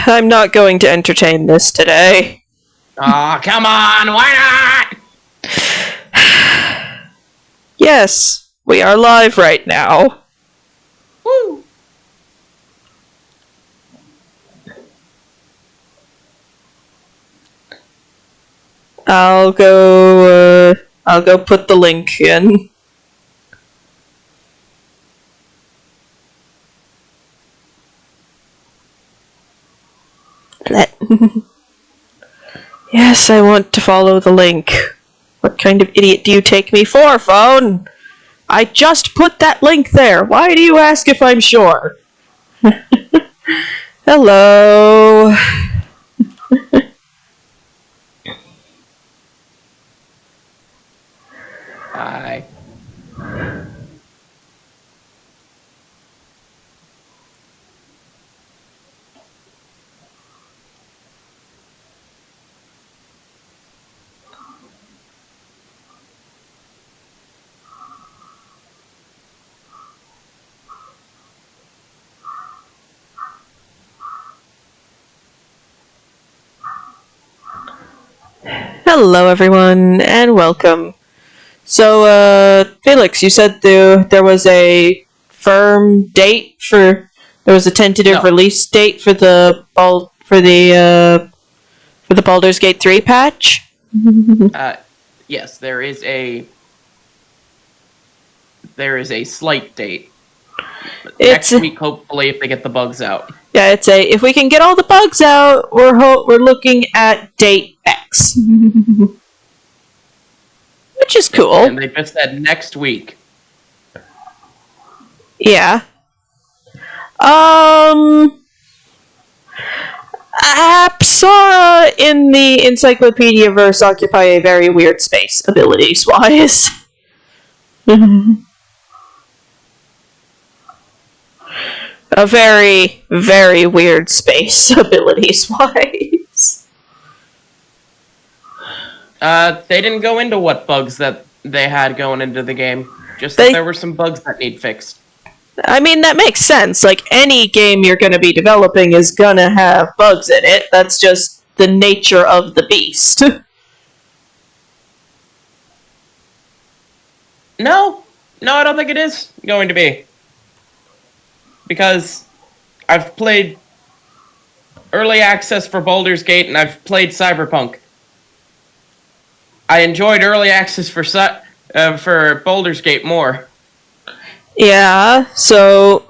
I'm not going to entertain this today. Aw, come on, why not? Yes, we are live right now. Woo! I'll go put the link in. Yes, I want to follow the link. What kind of idiot do you take me for, phone? I just put that link there. Why do you ask if I'm sure? Hello. Hi. Hello, everyone, and welcome. So, Felix, you said there was a firm date for... There was a tentative release date for the Baldur's Gate 3 patch? Yes, there is a slight date. Next week, hopefully, if they get the bugs out. Yeah, if we can get all the bugs out, we're looking at date X. Which is cool. And they just said next week. Yeah. Apsara in the Encyclopedia verse occupy a very weird space, abilities-wise. A very, very weird space, abilities-wise. They didn't go into what bugs that they had going into the game. Just that there were some bugs that need fixed. I mean, that makes sense. Like, any game you're going to be developing is going to have bugs in it. That's just the nature of the beast. No, I don't think it is going to be. Because I've played early access for Baldur's Gate and I've played Cyberpunk. I enjoyed early access for Baldur's Gate more. Yeah, so...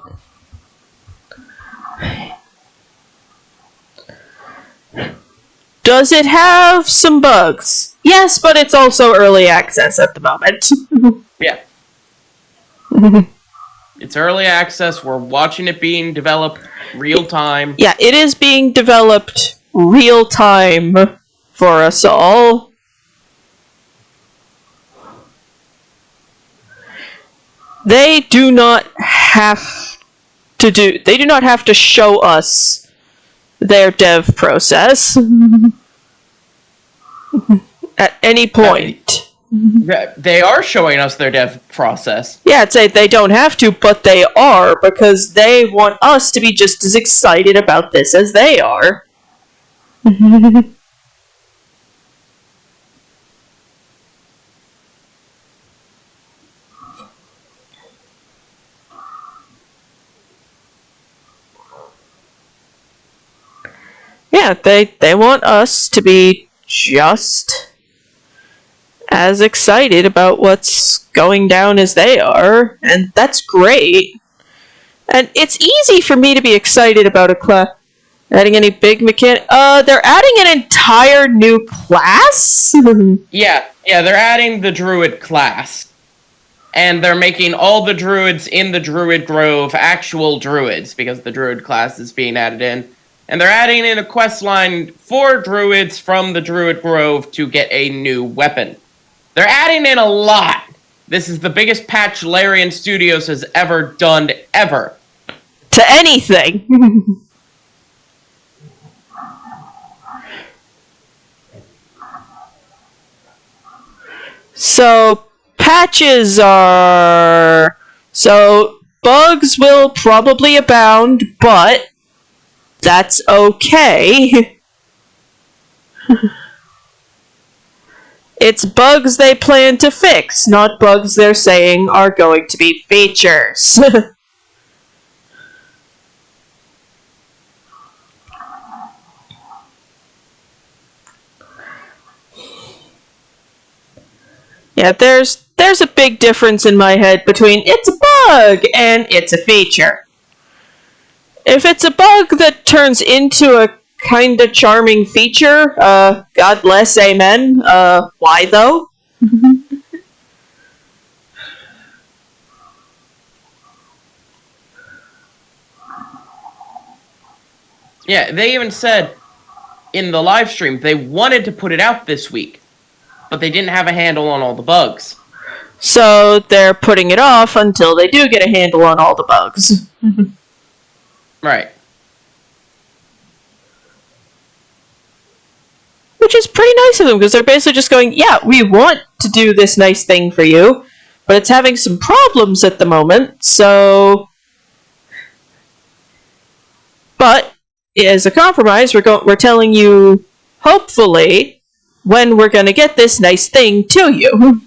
Does it have some bugs? Yes, but it's also early access at the moment. Yeah. It's early access, we're watching it being developed real time. Yeah, it is being developed real time for us all. They do not have to show us their dev process at any point. They are showing us their dev process. Yeah, I'd say they don't have to, but they are, because they want us to be just as excited about this as they are. Yeah, they want us to be just as excited about what's going down as they are, and that's great. And it's easy for me to be excited about a class. Adding any big mechanic? They're adding an entire new class? Yeah, they're adding the Druid class. And they're making all the Druids in the Druid Grove actual Druids, because the Druid class is being added in. And they're adding in a quest line for Druids from the Druid Grove to get a new weapon. They're adding in a lot. This is the biggest patch Larian Studios has ever done, ever. To anything. So, patches are... So, bugs will probably abound, but that's okay. It's bugs they plan to fix, not bugs they're saying are going to be features. Yeah, there's a big difference in my head between it's a bug and it's a feature. If it's a bug that turns into a kinda charming feature, God bless, amen. Why though? Yeah, they even said in the live stream they wanted to put it out this week, but they didn't have a handle on all the bugs. So they're putting it off until they do get a handle on all the bugs. Right. Which is pretty nice of them, because they're basically just going, yeah, we want to do this nice thing for you, but it's having some problems at the moment, so... But, as a compromise, we're telling you, hopefully, when we're going to get this nice thing to you.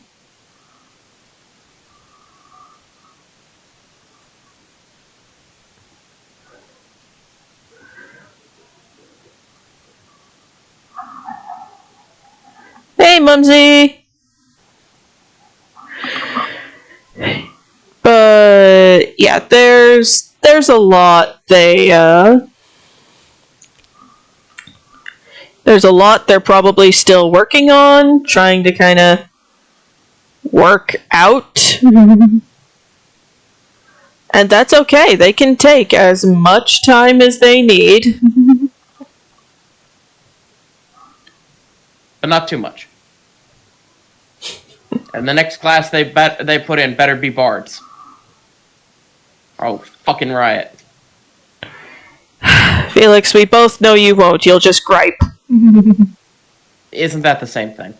Hey, Mumsy! But, yeah, there's a lot there's a lot they're probably still working on, trying to kind of work out. And that's okay. They can take as much time as they need. But not too much. And the next class they put in better be bards. Oh, fucking riot. Felix, we both know you won't. You'll just gripe. Isn't that the same thing?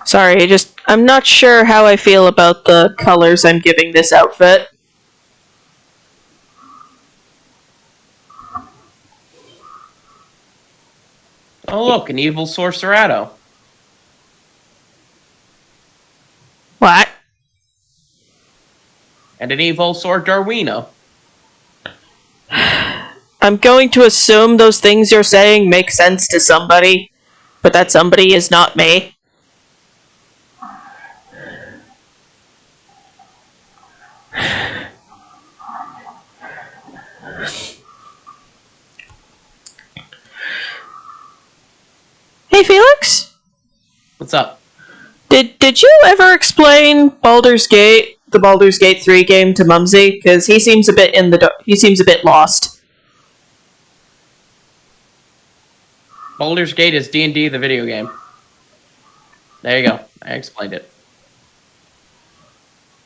Sorry, I'm not sure how I feel about the colors I'm giving this outfit. Oh look, an evil sorcerado. What? And an evil sword Darwino. I'm going to assume those things you're saying make sense to somebody, but that somebody is not me. Hey, Felix? What's up? Did you ever explain the Baldur's Gate 3 game to Mumsy? Because he seems a bit lost. Baldur's Gate is D&D, the video game. There you go. I explained it.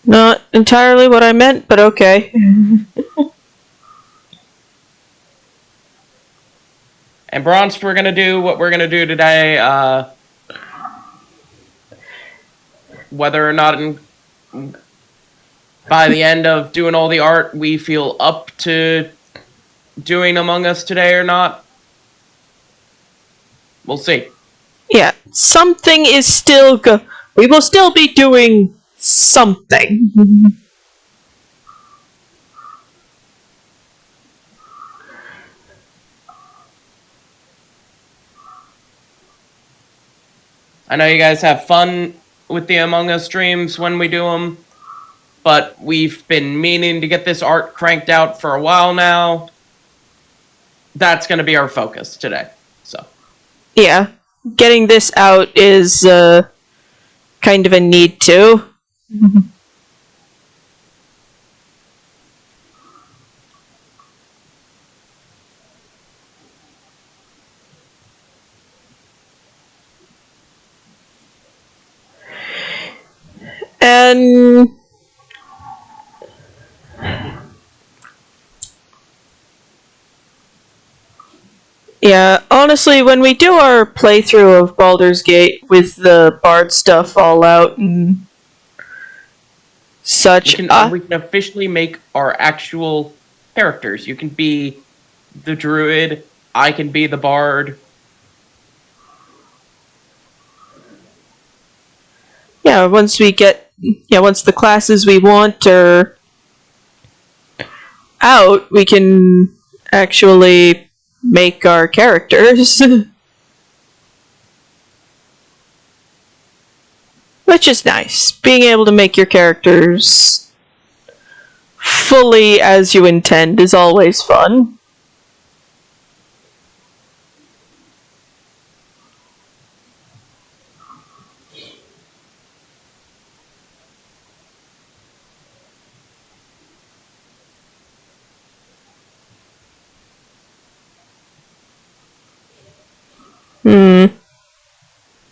Not entirely what I meant, but okay. And Bronze, we're gonna do what we're gonna do today. Whether or not by the end of doing all the art, we feel up to doing Among Us today or not, we'll see. Yeah, something is still we will still be doing something. I know you guys have fun with the Among Us streams when we do them, but we've been meaning to get this art cranked out for a while now. That's going to be our focus today. So, Yeah, getting this out is kind of a need to. And Yeah, honestly, when we do our playthrough of Baldur's Gate with the bard stuff all out and such, We can officially make our actual characters. You can be the druid. I can be the bard. yeah, once the classes we want are out, we can actually make our characters. Which is nice. Being able to make your characters fully as you intend is always fun.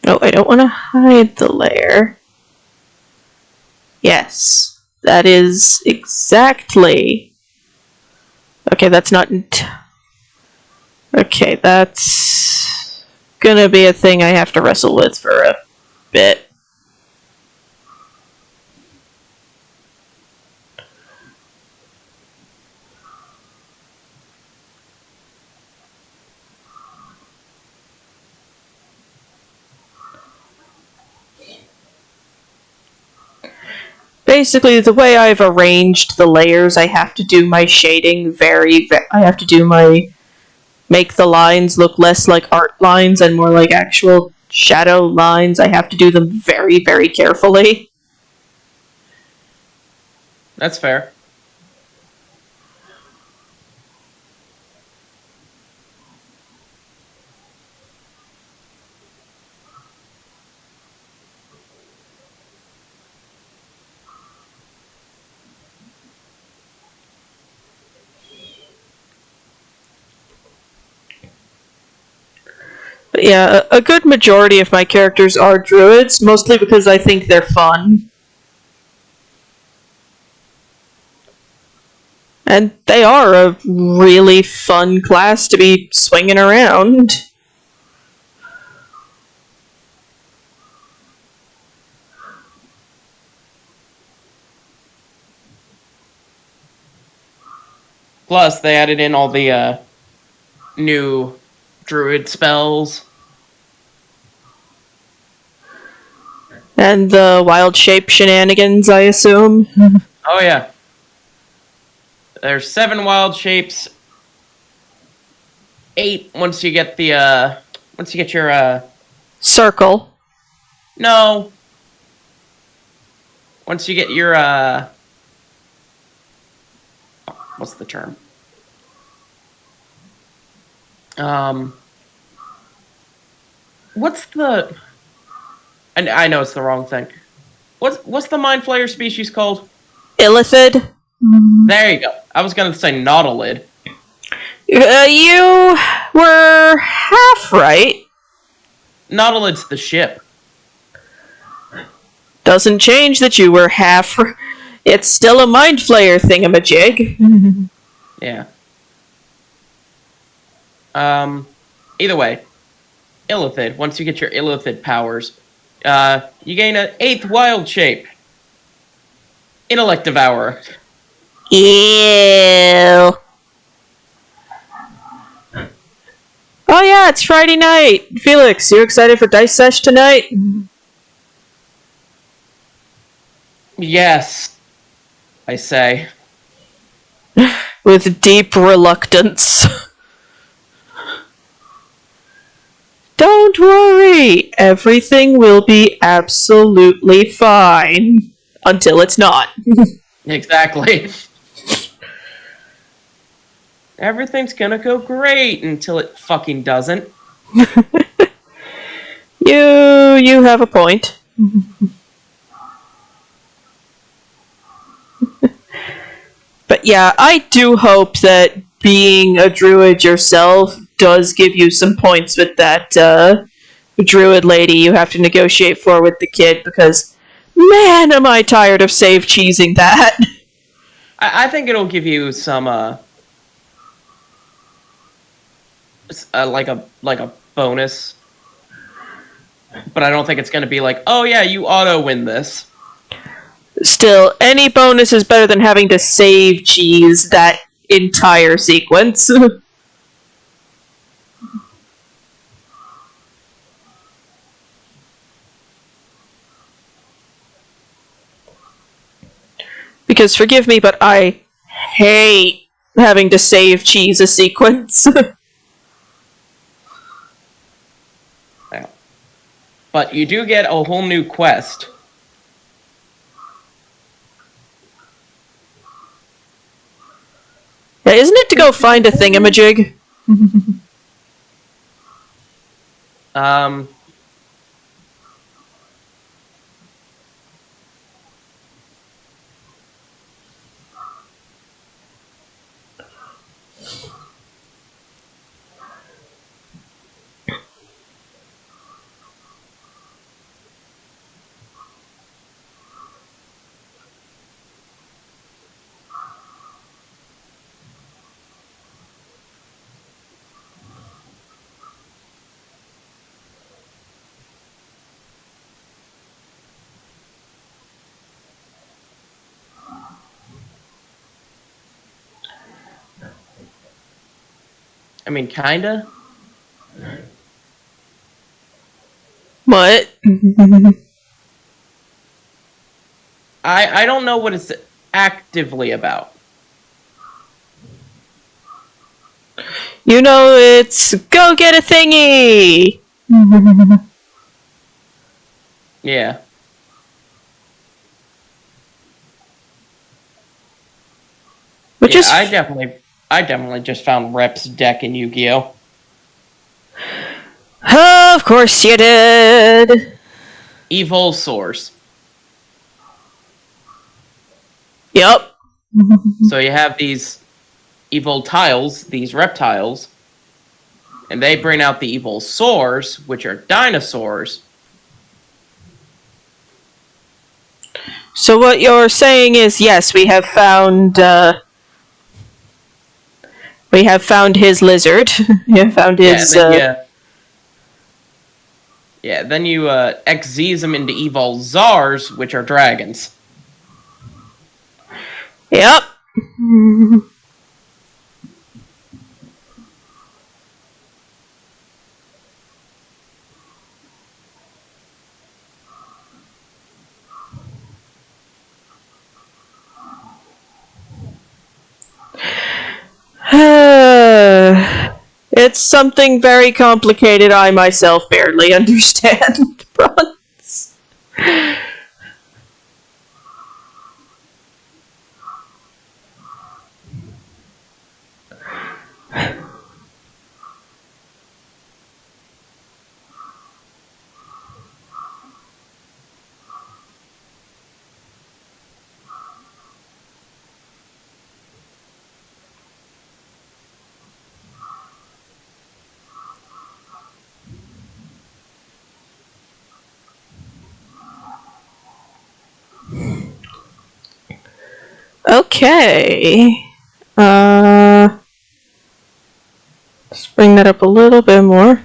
Oh, I don't want to hide the layer. Yes, that is exactly. Okay, that's not. Okay, that's gonna be a thing I have to wrestle with for a bit. Basically, the way I've arranged the layers, I have to do my shading I have to do my make the lines look less like art lines and more like actual shadow lines. I have to do them very, very carefully. That's fair. But yeah, a good majority of my characters are druids, mostly because I think they're fun. And they are a really fun class to be swinging around. Plus, they added in all the new druid spells. And the wild shape shenanigans, I assume. Oh yeah. There's 7 wild shapes. 8 once you get your Circle. no. Once you get your what's the term? What's the I know it's the wrong thing. What's the mind flayer species called? Illithid. There you go. I was gonna say nautilid. You were half right. Nautilid's the ship. Doesn't change that you were half. It's still a mind flayer thingamajig. Yeah. Either way, Illithid. Once you get your Illithid powers, you gain an 8th wild shape. Intellect Devourer. Ew. Oh yeah, it's Friday night. Felix, you excited for Dice Sesh tonight? Yes, I say. With deep reluctance. Don't worry, everything will be absolutely fine. Until it's not. Exactly. Everything's gonna go great until it fucking doesn't. You have a point. But yeah, I do hope that being a druid yourself does give you some points with that druid lady you have to negotiate for with the kid, because man, am I tired of save cheesing that. I think it'll give you some like a bonus, but I don't think it's going to be like, oh yeah, you auto win this. Still, any bonus is better than having to save cheese that entire sequence. Because forgive me, but I hate having to save cheese a sequence. Yeah. But you do get a whole new quest. Yeah, isn't it to go find a thingamajig? Um, I mean, kinda. What? I don't know what it's actively about. You know, it's go get a thingy! Yeah. Which Yeah, is. I definitely just found Rep's deck in Yu-Gi-Oh! Of course you did! Evil Source. Yep. So you have these evil tiles, these reptiles, and they bring out the evil sores, which are dinosaurs. So what you're saying is, yes, we have found his lizard. We have found Yeah, his. then you Xyz them into evil czars, which are dragons. Yep. It's something very complicated I myself barely understand, Bronze. Okay. Let's bring that up a little bit more.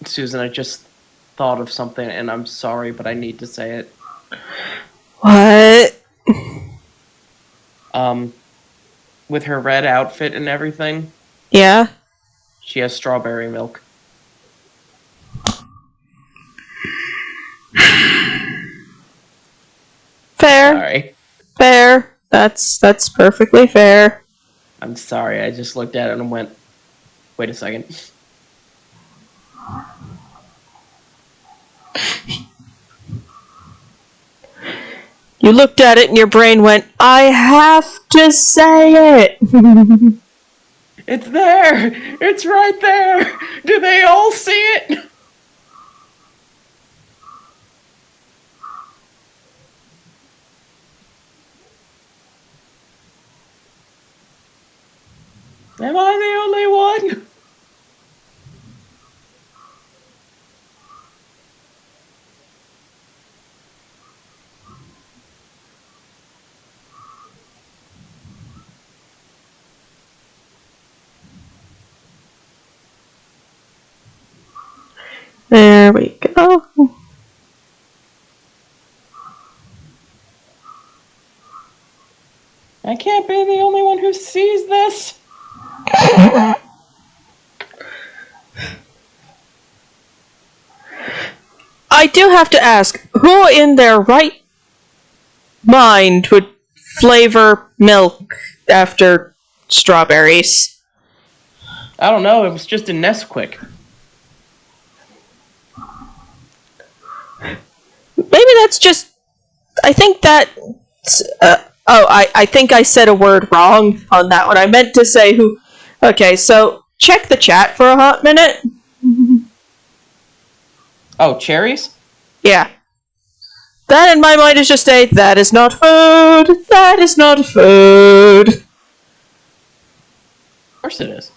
Susan, I just thought of something, and I'm sorry, but I need to say it. What? With her red outfit and everything, Yeah? she has strawberry milk. Fair. Sorry. Fair. That's perfectly fair. I'm sorry, I just looked at it and went, wait a second. You looked at it and your brain went, I have to say it! It's there! It's right there! Do they all see it? Am I the only one? There we go. I can't be the only one who sees this. I do have to ask, who in their right mind would flavor milk after strawberries? I don't know, it was just a Nesquik. Maybe that's just... I think that... I think I said a word wrong on that one. I meant to say who... Okay, so check the chat for a hot minute. Oh, cherries? Yeah. That in my mind is just a, that is not food, that is not food. Of course it is.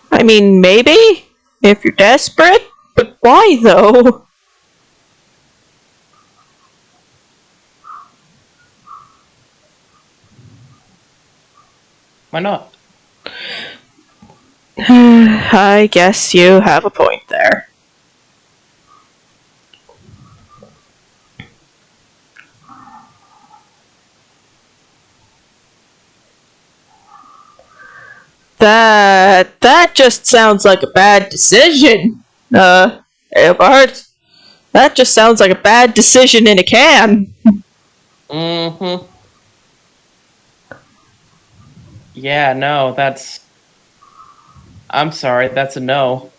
I mean, maybe, if you're desperate, but why though? Why not? I guess you have a point there. That just sounds like a bad decision. Bart. That just sounds like a bad decision in a can. Mm-hmm. Yeah, no, that's... I'm sorry, that's a no.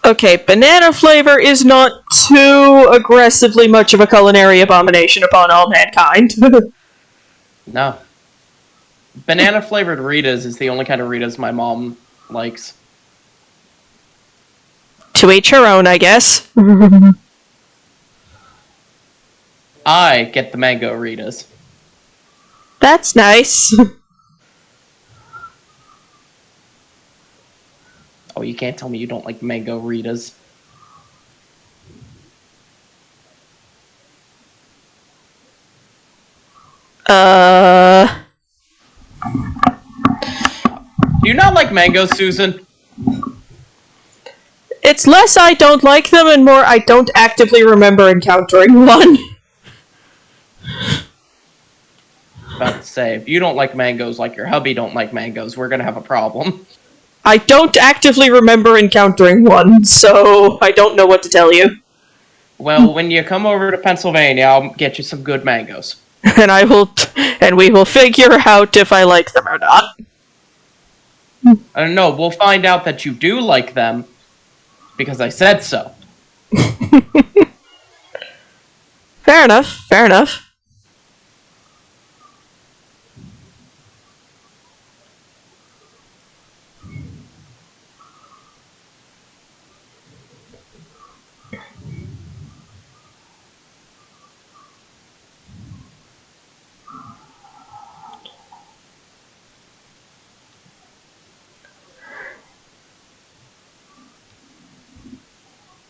Okay, banana flavor is not too aggressively much of a culinary abomination upon all mankind. No. Banana-flavored Ritas is the only kind of Ritas my mom likes. To each her own, I guess. I get the mango Ritas. That's nice. Oh, you can't tell me you don't like mango Ritas. Do you not like mangoes, Susan? It's less I don't like them and more I don't actively remember encountering one. About to say, if you don't like mangoes like your hubby don't like mangoes, we're gonna have a problem. I don't actively remember encountering one, so I don't know what to tell you. Well, when you come over to Pennsylvania, I'll get you some good mangoes. And we will figure out if I like them or not. No, we'll find out that you do like them, because I said so. Fair enough, fair enough.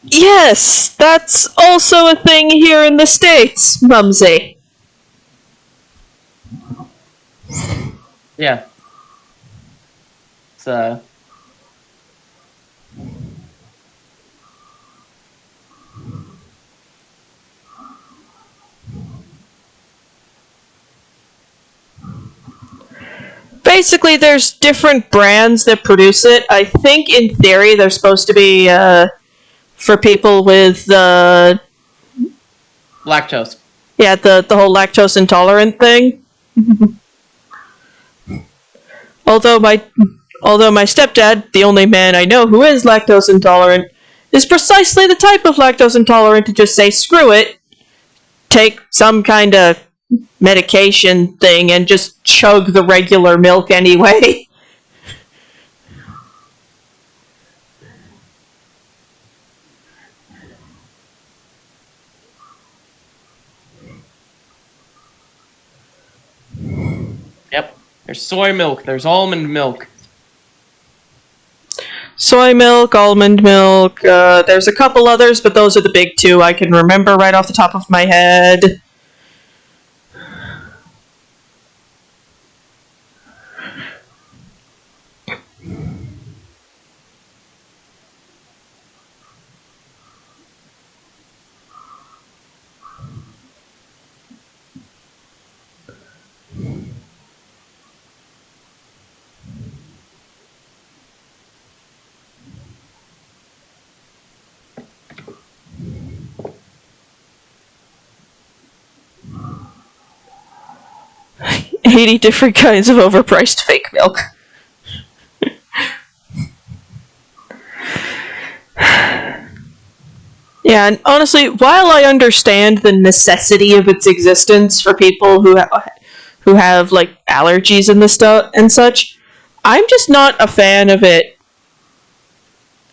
Yes, that's also a thing here in the States, Mumsy. Yeah. It's, Basically, there's different brands that produce it. I think, in theory, they're supposed to be, for people with, lactose. yeah, the whole lactose intolerant thing. Although my stepdad, the only man I know who is lactose intolerant, is precisely the type of lactose intolerant to just say screw it, take some kind of medication thing and just chug the regular milk anyway. Yep. There's soy milk. There's almond milk. Soy milk, almond milk, there's a couple others, but those are the big two I can remember right off the top of my head. $80 different kinds of overpriced fake milk. Yeah, and honestly, while I understand the necessity of its existence for people who have like allergies and the stuff and such, I'm just not a fan of it.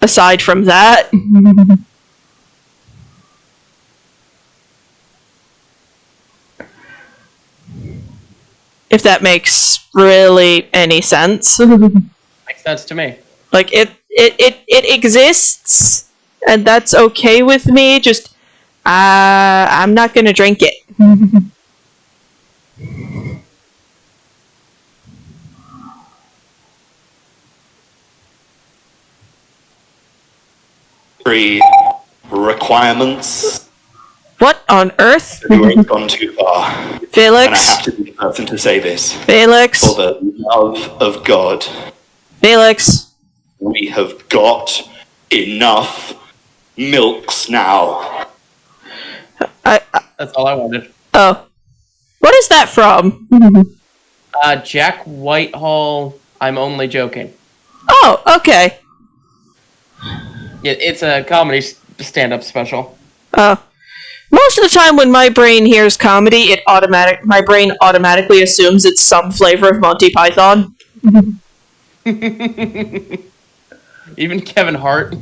Aside from that, if that makes really any sense. Makes sense to me. Like it exists, and that's okay with me. Just I'm not gonna drink it. Requirements. What on earth? You have gone too far. Felix? And I have to be the person to say this. Felix? For the love of God. Felix? We have got enough milks now. That's all I wanted. Oh. What is that from? Jack Whitehall, I'm only joking. Oh, okay. It's a comedy stand-up special. Oh. Most of the time when my brain hears comedy, my brain automatically assumes it's some flavor of Monty Python. Even Kevin Hart.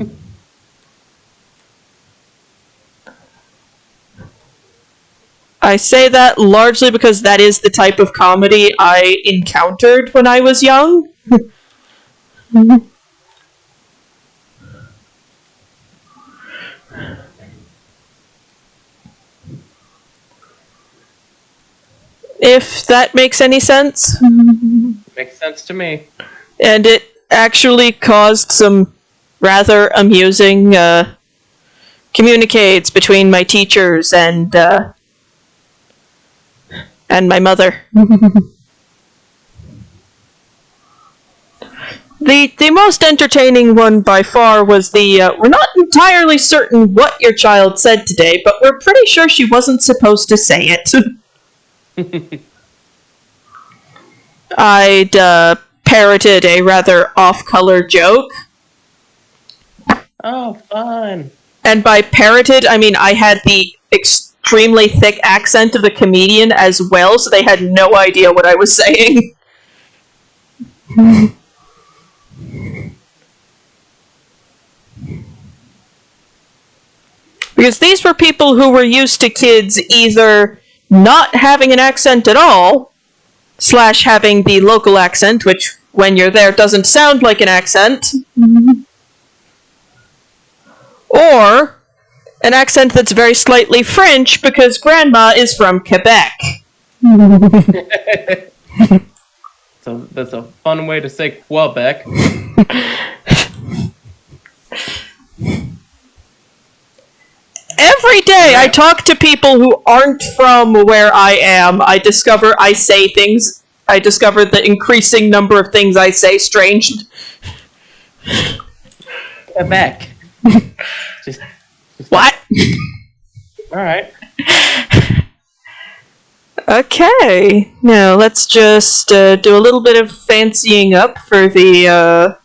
I say that largely because that is the type of comedy I encountered when I was young. If that makes any sense. Makes sense to me. And it actually caused some rather amusing communiques between my teachers and my mother. The most entertaining one by far was we're not entirely certain what your child said today, but we're pretty sure she wasn't supposed to say it. I'd parroted a rather off-color joke. Oh, fun. And by parroted, I mean I had the extremely thick accent of the comedian as well, so they had no idea what I was saying. Because these were people who were used to kids either not having an accent at all, / having the local accent, which, when you're there, doesn't sound like an accent, or an accent that's very slightly French because Grandma is from Quebec. So that's a fun way to say Quebec. Every day I talk to people who aren't from where I am. I discover the increasing number of things I say strange. Quebec. just What? Alright. Okay, now let's just do a little bit of fancying up for the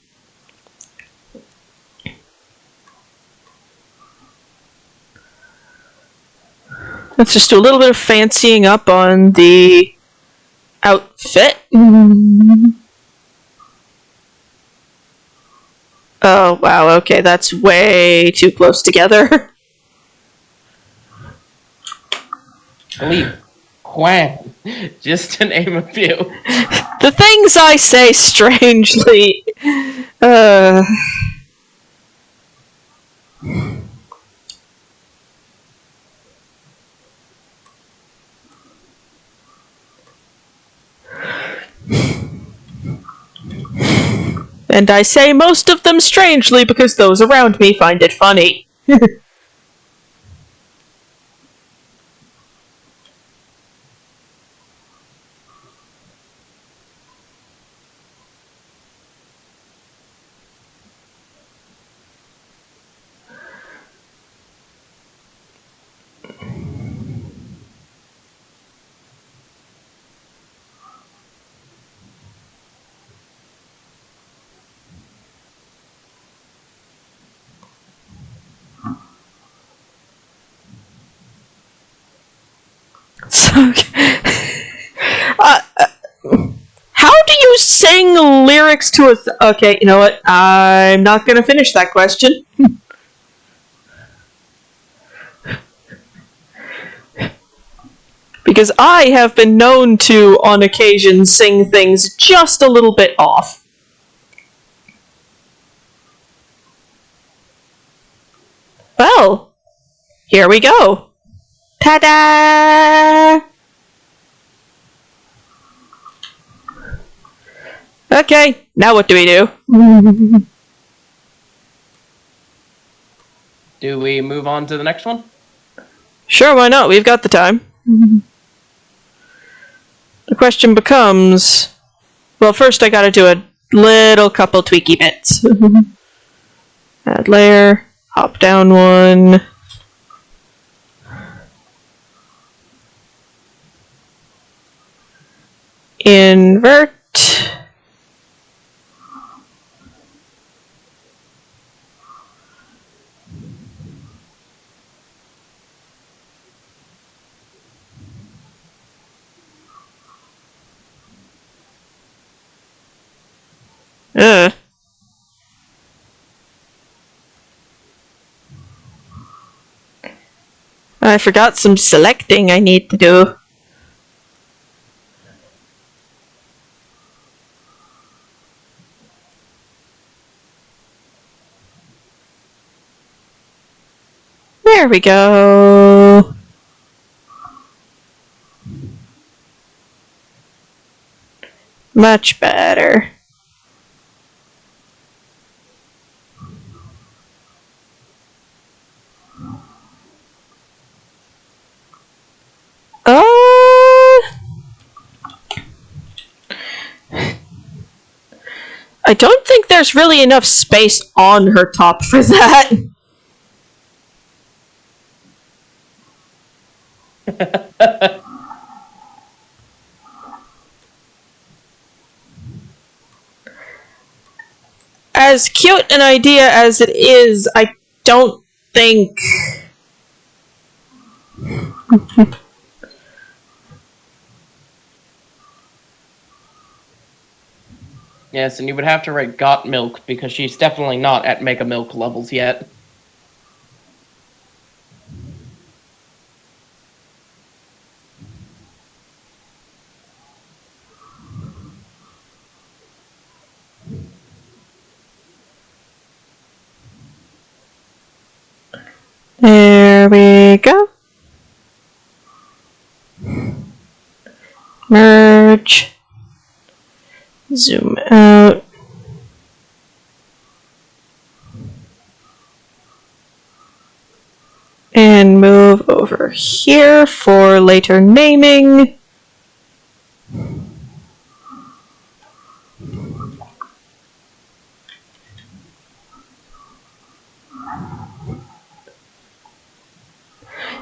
Let's just do a little bit of fancying up on the outfit. Oh, wow, okay, that's way too close together. Believe Juan, just to name a few. The things I say strangely. And I say most of them strangely because those around me find it funny. So, how do you sing lyrics to a... Okay, you know what? I'm not going to finish that question. Because I have been known to, on occasion, sing things just a little bit off. Well, here we go. Ta-da! Okay, now what do we do? Do we move on to the next one? Sure, why not? We've got the time. The question becomes... Well, first I gotta do a little couple tweaky bits. Add layer, hop down one. Invert. Ugh. I forgot some selecting I need to do. There we go. Much better. I don't think there's really enough space on her top for that. As cute an idea as it is, I don't think... Yes, and you would have to write got milk because she's definitely not at mega milk levels yet. There we go. Merge. Zoom out. And move over here for later naming.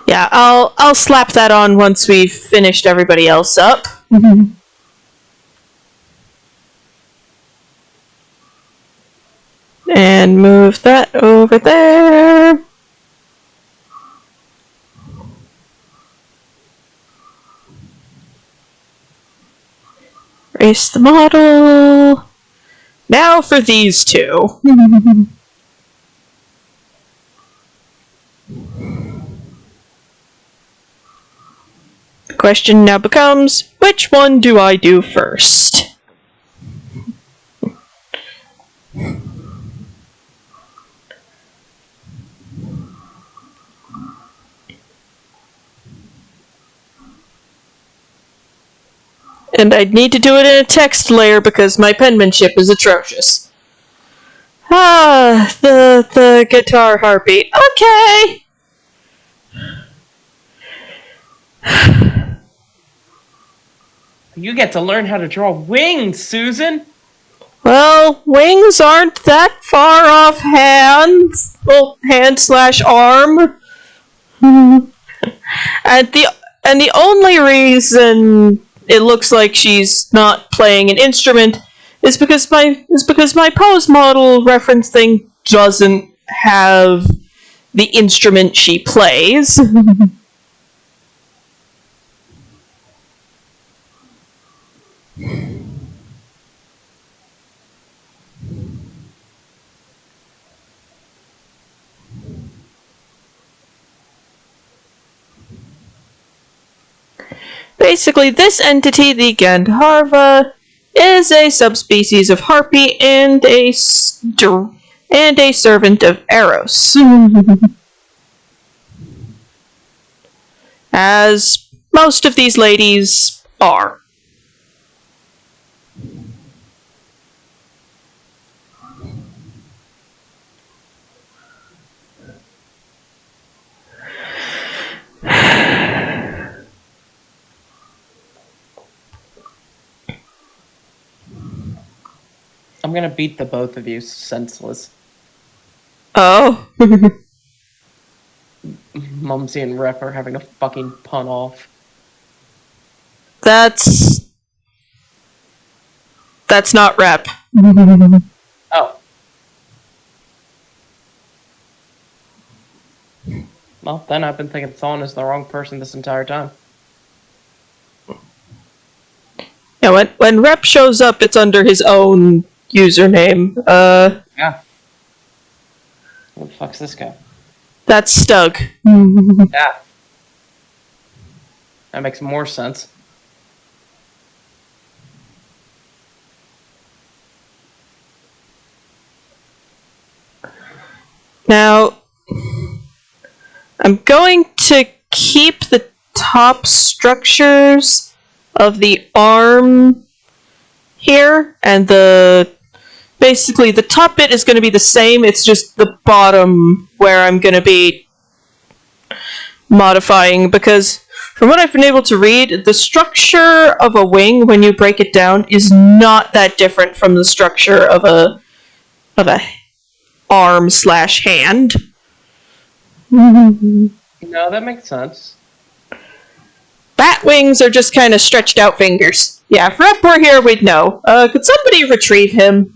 Yeah, I'll slap that on once we've finished everybody else up. And move that over there. Paste the model. Now for these two. The question now becomes, which one do I do first? And I'd need to do it in a text layer because my penmanship is atrocious. Ah, the guitar heartbeat. Okay! You get to learn how to draw wings, Susan! Well, wings aren't that far off hands. Well, hand/arm. And the only reason it looks like she's not playing an instrument is because my pose model reference thing doesn't have the instrument she plays. Basically, this entity, the Gandharva, is a subspecies of harpy and a servant of Eros. As most of these ladies are. I'm gonna beat the both of you senseless. Oh. Mumsy and Rep are having a fucking pun off. That's not Rep. Oh. Well, then I've been thinking Thawne is the wrong person this entire time. Yeah, when Rep shows up, it's under his own username. Yeah. What the fuck's this guy? That's Stug. Yeah. That makes more sense. Now, I'm going to keep the top structures of the arm here, and basically the top bit is going to be the same, it's just the bottom where I'm going to be modifying, because from what I've been able to read, the structure of a wing, when you break it down, is not that different from the structure of a arm/hand. No, that makes sense. Bat wings are just kind of stretched out fingers. Yeah, if Rep were here, we'd know. Could somebody retrieve him?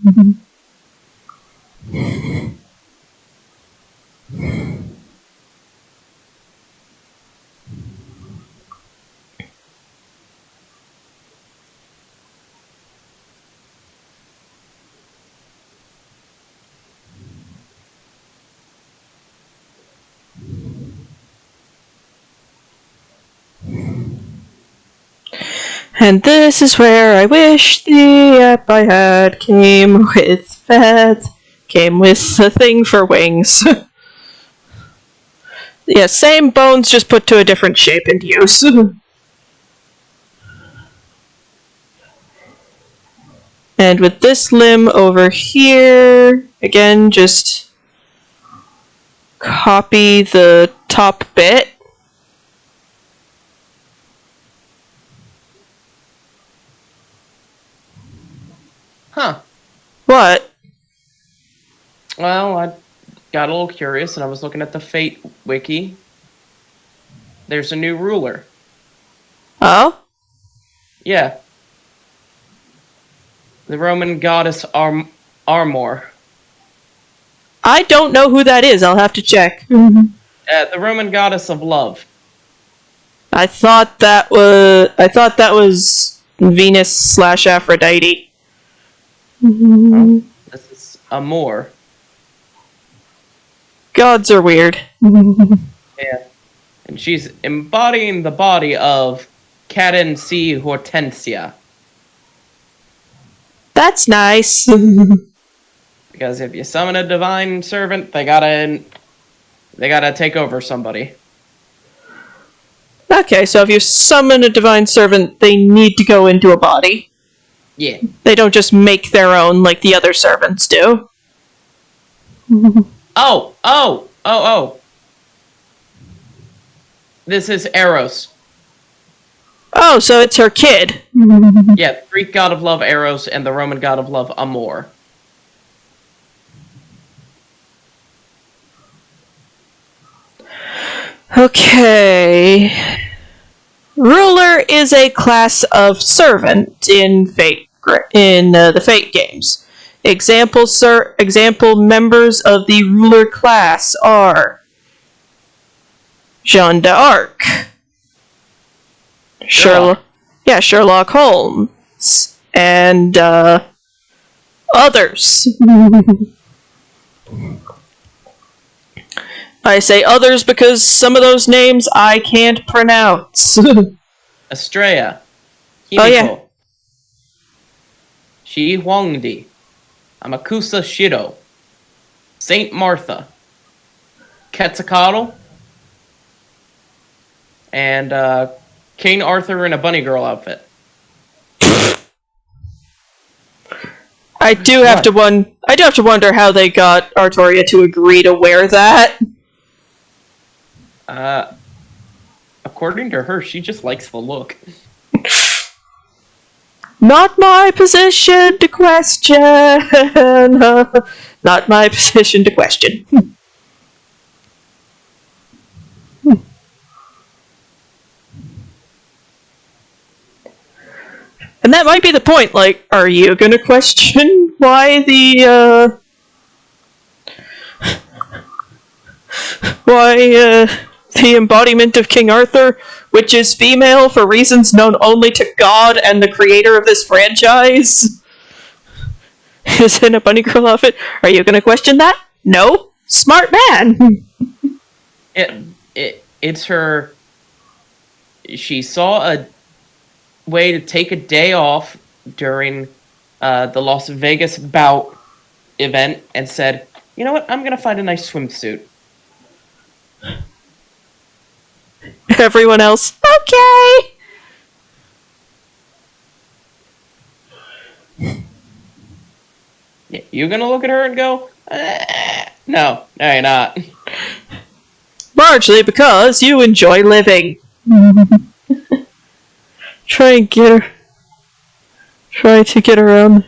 And this is where I wish the app I had came with the thing for wings. Yeah, same bones, just put to a different shape and use. And with this limb over here, again, just copy the top bit. Huh. What? Well, I got a little curious and I was looking at the Fate wiki. There's a new ruler. Oh? Yeah. The Roman goddess Armor. I don't know who that is. I'll have to check. The Roman goddess of love. I thought that was Venus/Aphrodite. Oh, this is Amor. Gods are weird. Yeah. And she's embodying the body of Caden C. Hortensia. That's nice. Because if you summon a divine servant, they gotta take over somebody. Okay, so if you summon a divine servant, they need to go into a body. Yeah. They don't just make their own like the other servants do. Oh. This is Eros. Oh, so it's her kid. Yeah, the Greek god of love, Eros, and the Roman god of love, Amor. Okay. Ruler is a class of servant in the Fate games. Example members of the ruler class are Jeanne d'Arc, Sherlock Holmes, and others. I say others because some of those names I can't pronounce. Estrella. Himiko. Oh, yeah. Shi Huangdi. Amakusa Shido. Saint Martha. Quetzalcoatl. And King Arthur in a bunny girl outfit. I do have to wonder how they got Artoria to agree to wear that. According to her, she just likes the look. Not my position to question. Not my position to question. And that might be the point, like, are you gonna question why the embodiment of King Arthur, which is female for reasons known only to God and the creator of this franchise, is in a bunny girl outfit? Are you gonna question that? No? Smart man! It's her... She saw a way to take a day off during the Las Vegas bout event and said, you know what, I'm gonna find a nice swimsuit. Everyone else, okay! You gonna look at her and go, no, you're not. Largely because you enjoy living. Try to get around.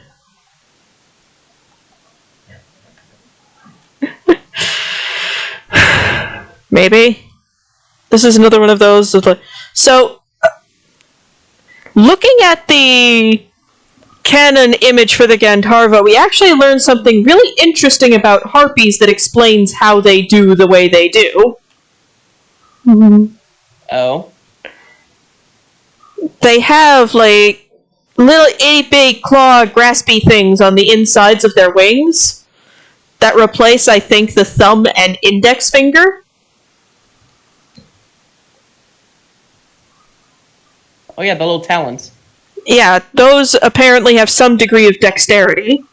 Maybe. This is another one of those. So, looking at the canon image for the Gandharva, we actually learned something really interesting about harpies that explains how they do the way they do. Oh? They have, like, little itty-bitty claw graspy things on the insides of their wings that replace, I think, the thumb and index finger. Oh yeah, the little talons. Yeah, those apparently have some degree of dexterity.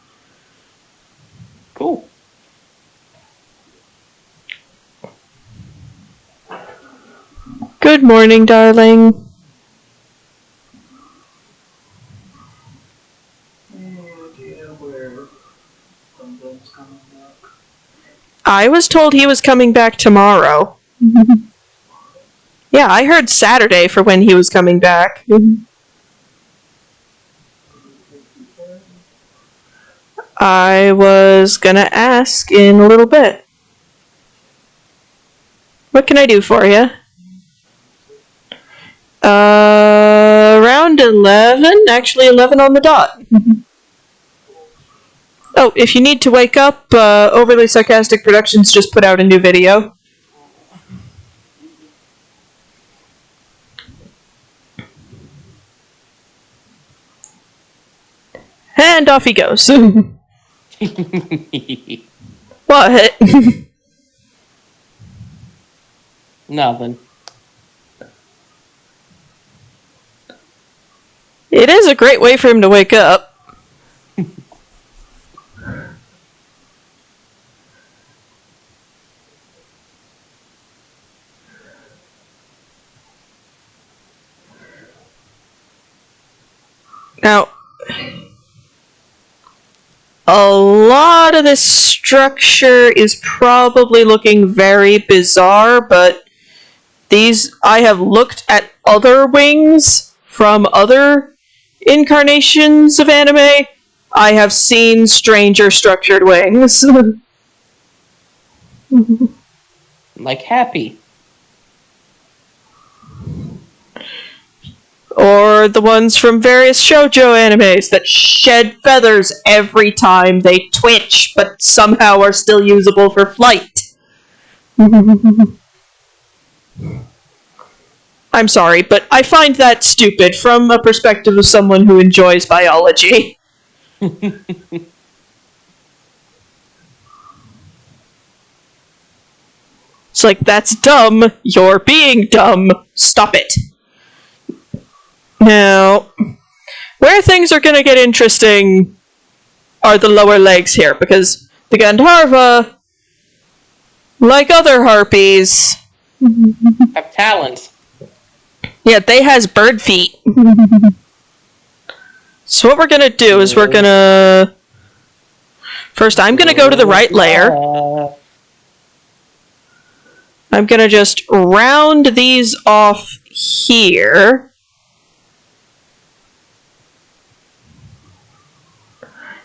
Cool. Good morning, darling. I was told he was coming back tomorrow. Yeah, I heard Saturday for when he was coming back. I was gonna ask in a little bit. What can I do for you? Around 11? Actually, 11 on the dot. Oh, if you need to wake up, Overly Sarcastic Productions just put out a new video. And off he goes. What? Nothing. It is a great way for him to wake up. Now, a lot of this structure is probably looking very bizarre, but I have looked at other wings from other incarnations of anime. I have seen stranger structured wings. Like Happy. Or the ones from various shoujo animes that shed feathers every time they twitch, but somehow are still usable for flight. I'm sorry, but I find that stupid from a perspective of someone who enjoys biology. It's like, that's dumb. You're being dumb. Stop it. Now, where things are going to get interesting are the lower legs here, because the Gandharva, like other harpies, Have talons. yeah, they has bird feet. So what we're going to do is we're going to... First, I'm going to go to the right layer. I'm going to just round these off here.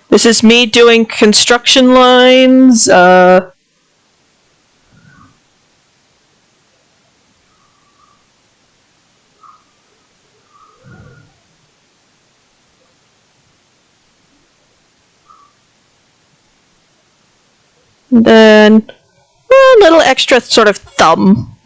This is me doing construction lines. Then a little extra sort of thumb.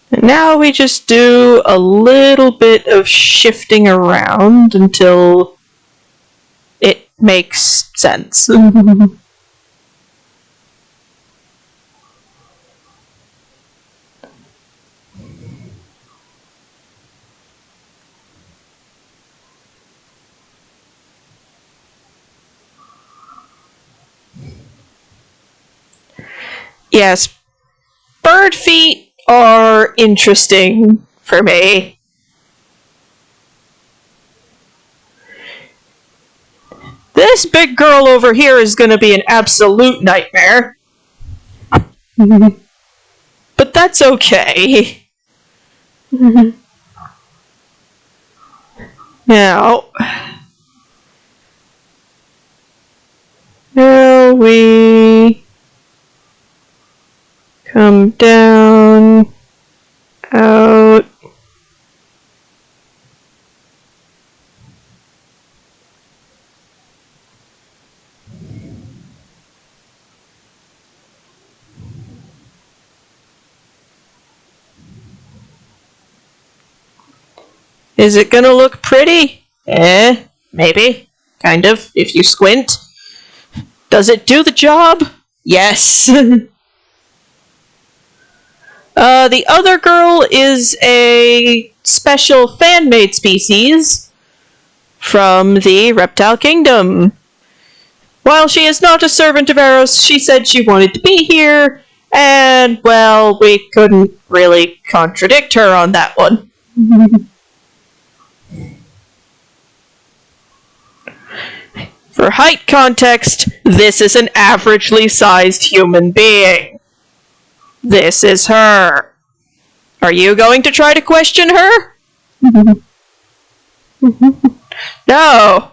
And now we just do a little bit of shifting around until it makes sense. Yes, bird feet are interesting for me. This big girl over here is going to be an absolute nightmare. But that's okay. Now we come down, out. Is it gonna look pretty? Maybe. Kind of, if you squint. Does it do the job? Yes. The other girl is a special fan-made species from the Reptile Kingdom. While she is not a servant of Eros, she said she wanted to be here, and, well, we couldn't really contradict her on that one. For height context, this is an averagely sized human being. This is her. Are you going to try to question her? No!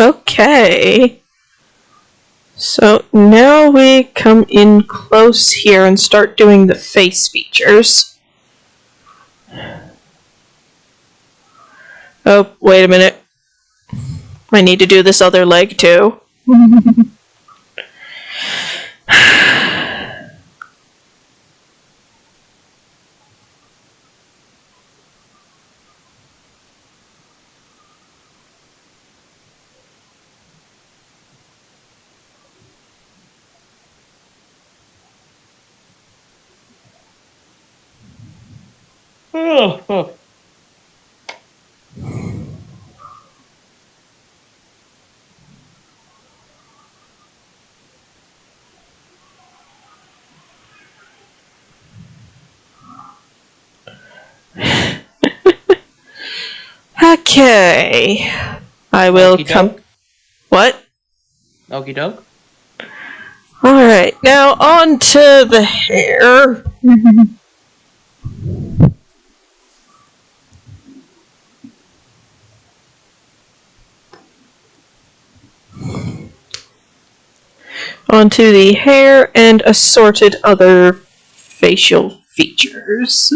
Okay. So now we come in close here and start doing the face features. Oh, wait a minute. I need to do this other leg too. Okay. I will come. Okey-doke. What? Okey-doke. Alright, now on to the hair. Onto the hair and assorted other facial features.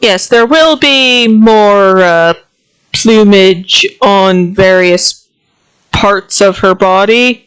Yes, there will be more plumage on various parts of her body.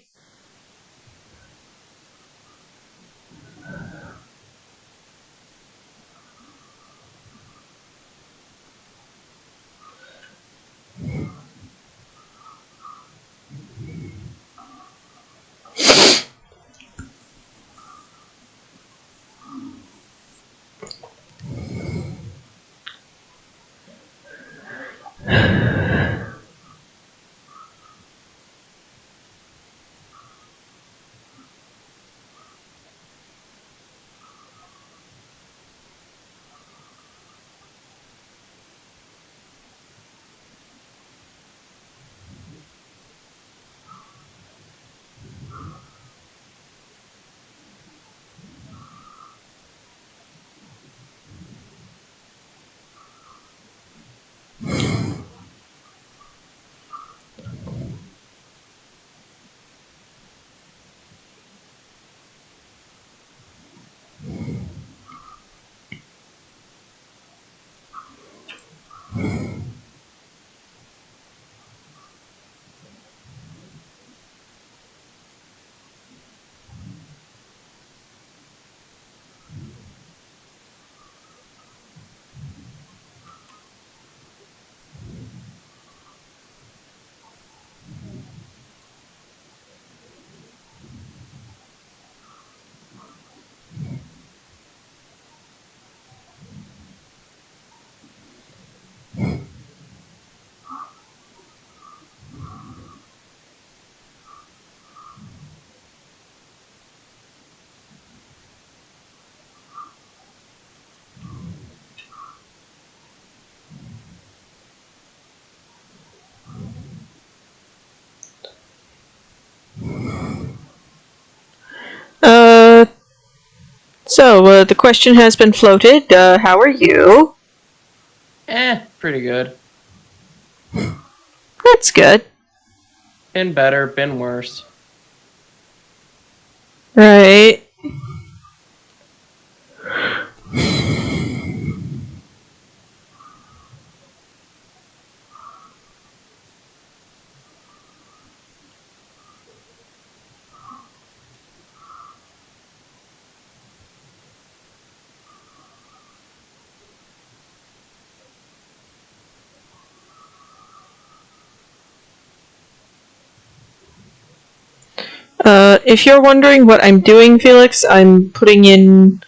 Uh, so, the question has been floated. How are you? Pretty good. That's good. Been better, been worse. Right. If you're wondering what I'm doing, Felix, I'm putting in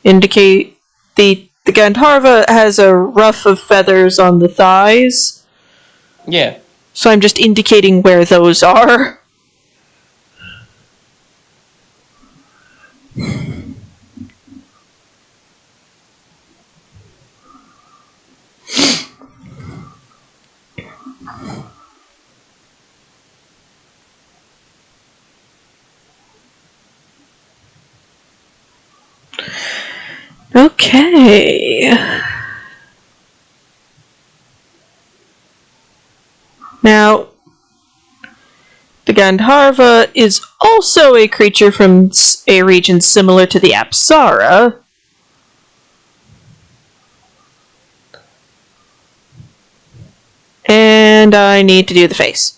indicate the Gandharva has a ruff of feathers on the thighs. Yeah. So I'm just indicating where those are. Okay. Now, the Gandharva is also a creature from a region similar to the Apsara. And I need to do the face.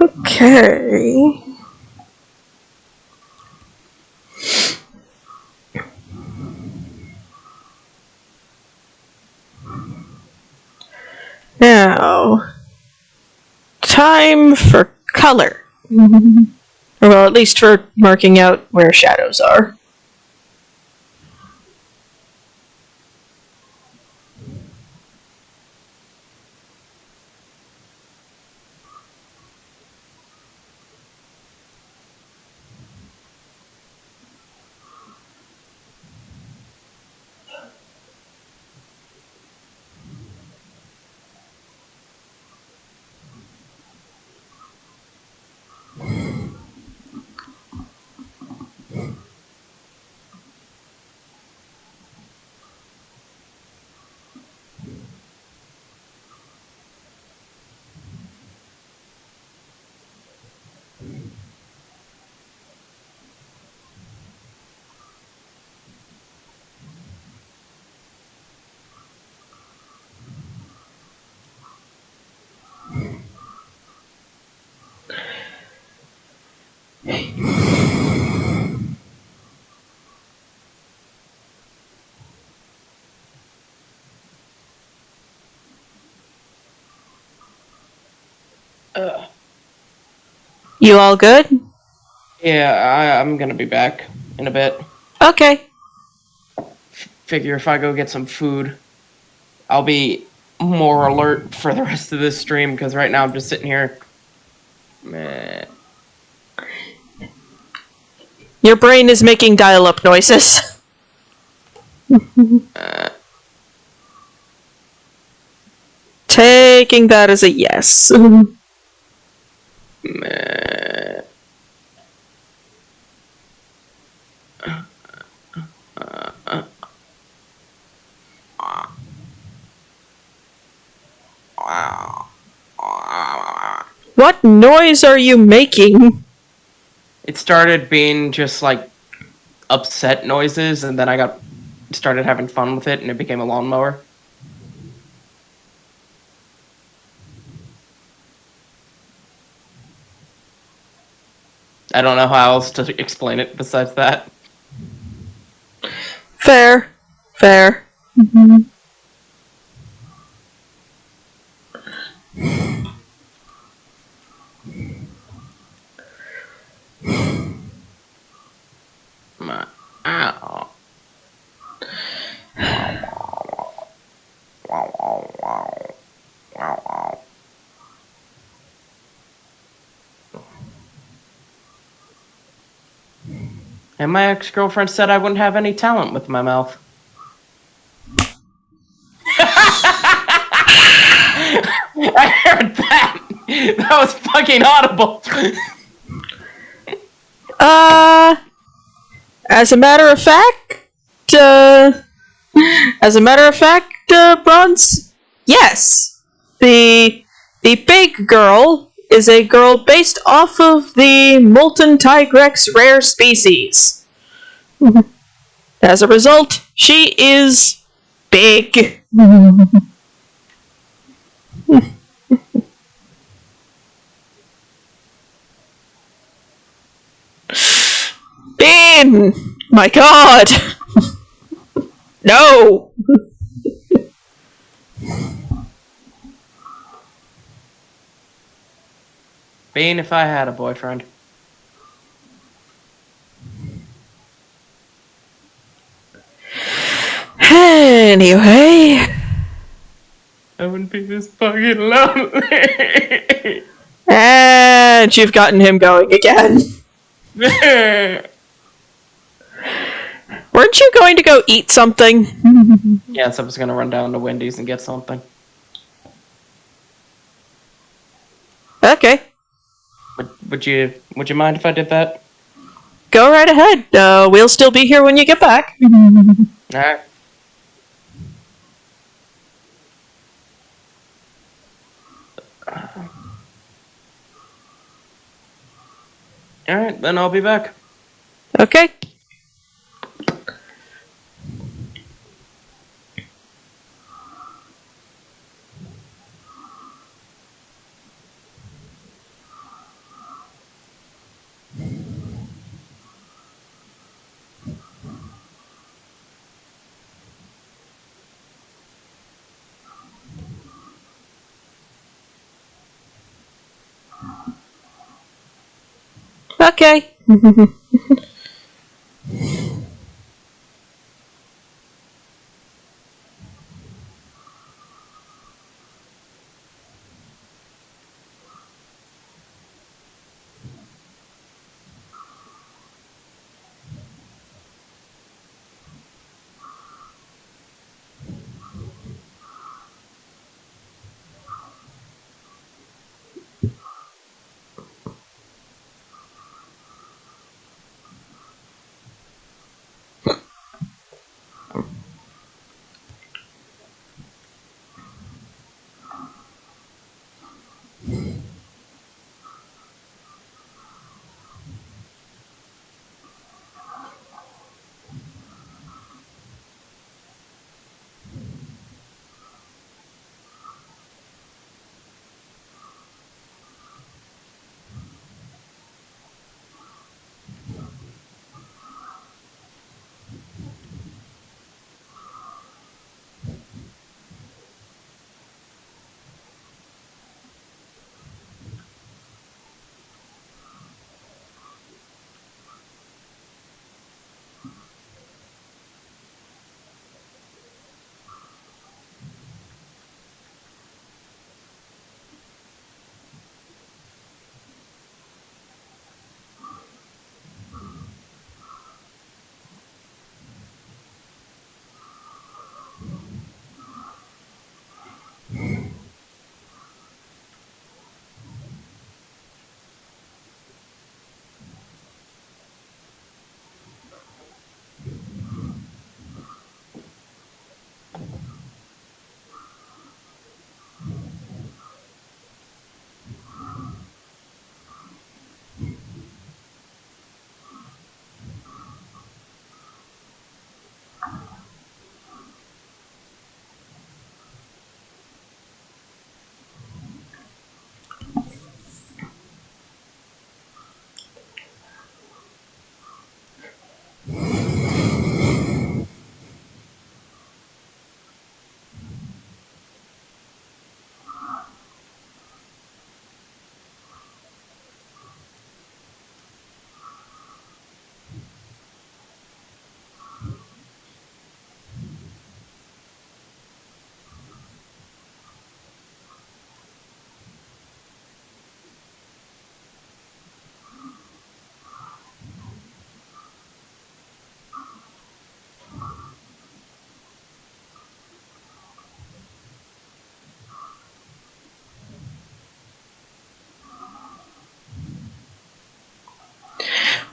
Okay. Now, time for color. Or well, at least for marking out where shadows are. You all good? Yeah, I'm gonna be back in a bit. Okay. Figure if I go get some food, I'll be more alert for the rest of this stream, because right now I'm just sitting here. Meh. Your brain is making dial-up noises. Taking that as a yes. Meh. What noise are you making? It started being just like upset noises, and then I started having fun with it, and it became a lawnmower. I don't know how else to explain it besides that. Fair. Fair. Ow. And my ex-girlfriend said I wouldn't have any talent with my mouth. I heard that! That was fucking audible! As a matter of fact, Bronze, yes. The big girl is a girl based off of the molten tigrex rare species. As a result, she is big. Bean! My god! No! Being if I had a boyfriend. Anyway. I wouldn't be this fucking lonely. And you've gotten him going again. Weren't you going to go eat something? Yes, I was gonna run down to Wendy's and get something. Okay. Would you mind if I did that? Go right ahead. We'll still be here when you get back. Alright. Alright, then I'll be back. Okay. Okay.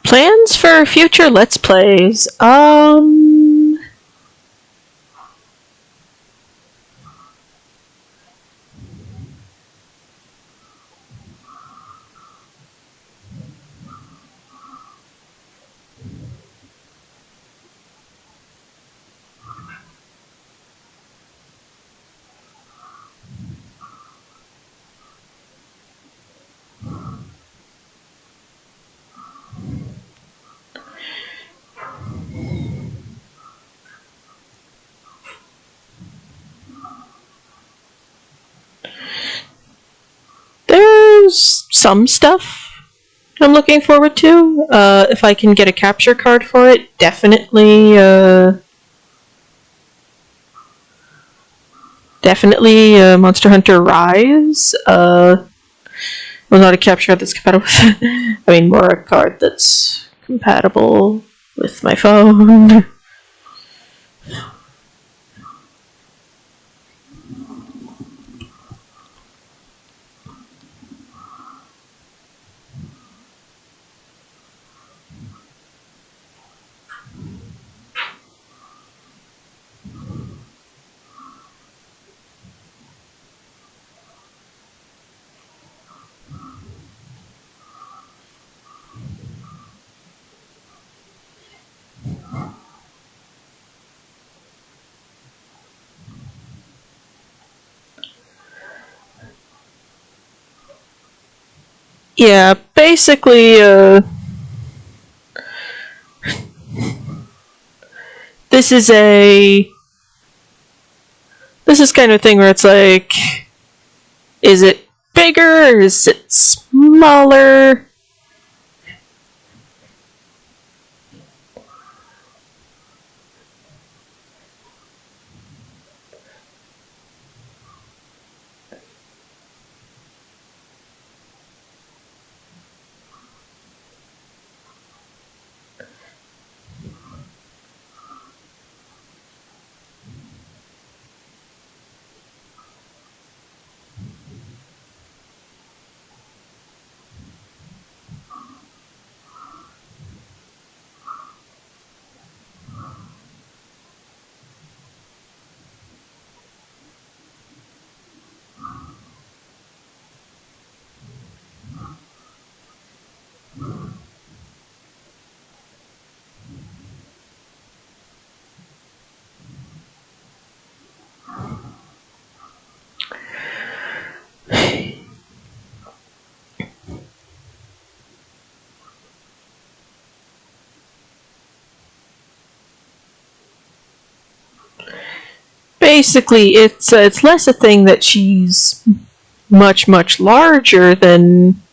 Plans for future Let's Plays. There's some stuff I'm looking forward to. If I can get a capture card for it, definitely, Monster Hunter Rise. Well, not a capture card that's compatible with, I mean, more a card that's compatible with my phone. Yeah, basically, this is kind of thing where it's like, is it bigger? Is it smaller? Basically, it's less a thing that she's much larger than.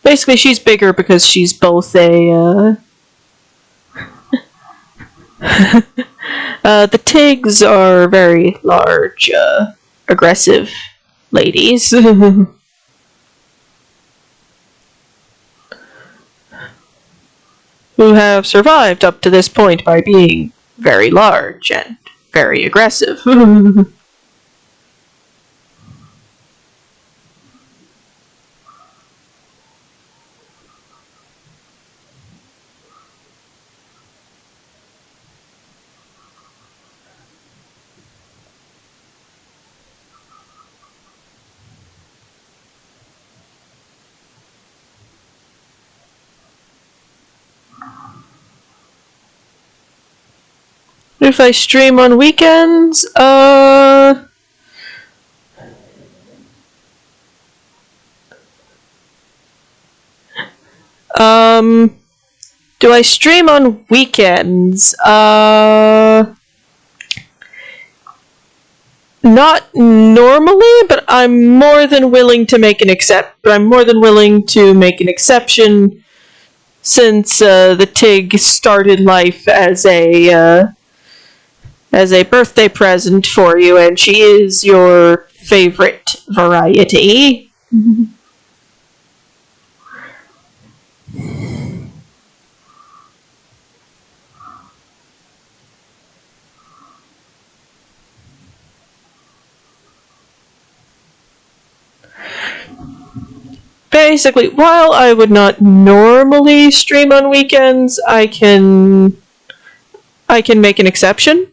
Basically, she's bigger because she's both a. The Tigs are very large, aggressive ladies. Who have survived up to this point by being very large and very aggressive. If I stream on weekends, do I stream on weekends? Not normally, but I'm more than willing to make an exception since the Tig started life as a birthday present for you, and she is your favorite variety. basically, while I would not normally stream on weekends, I can make an exception.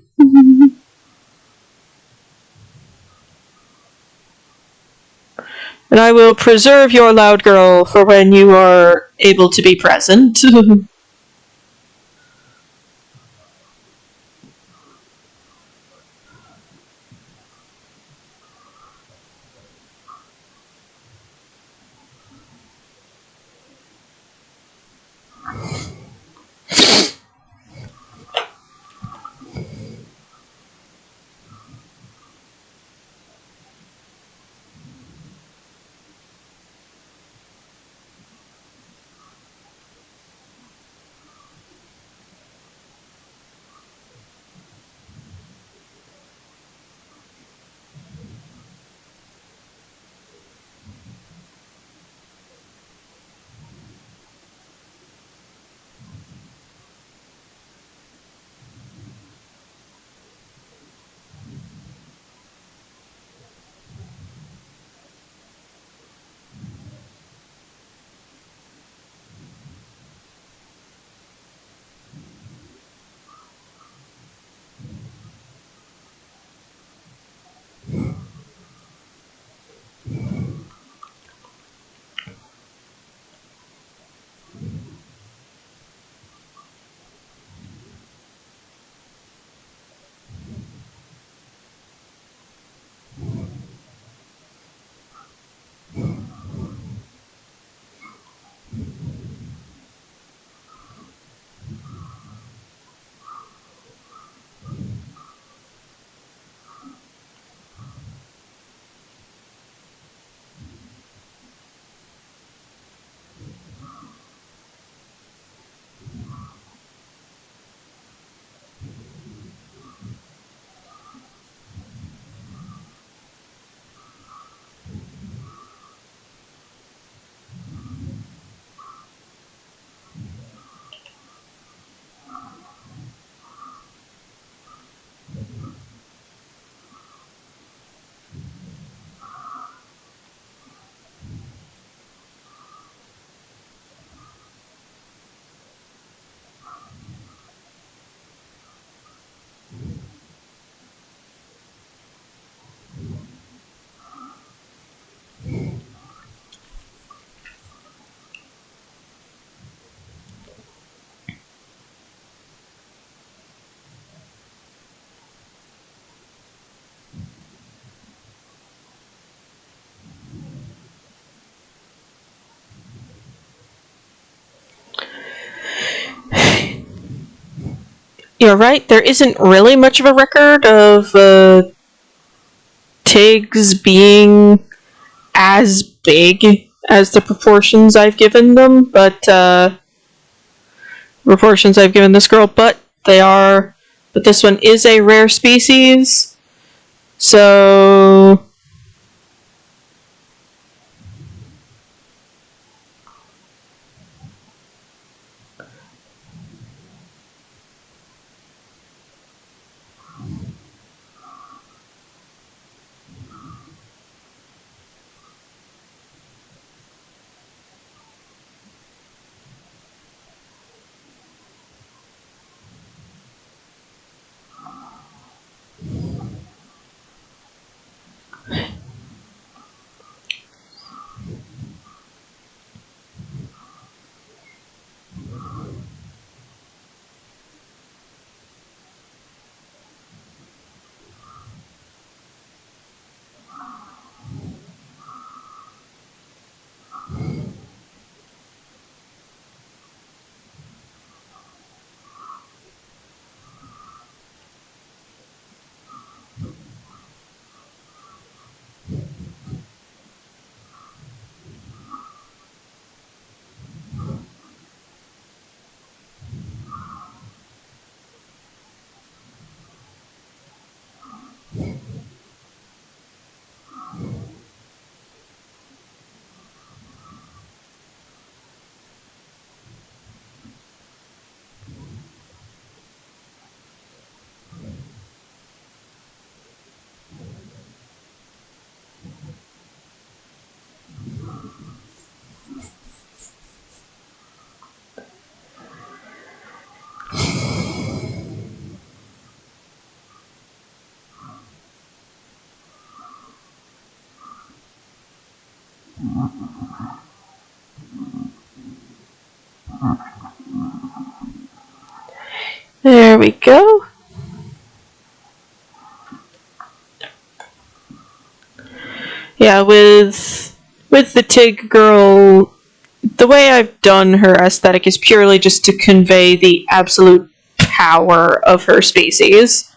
And I will preserve your loud girl for when you are able to be present. You're right, there isn't really much of a record of Tiggs being as big as the proportions I've given them, proportions I've given this girl, but this one is a rare species, so There we go. Yeah, with the Tig girl, the way I've done her aesthetic is purely just to convey the absolute power of her species.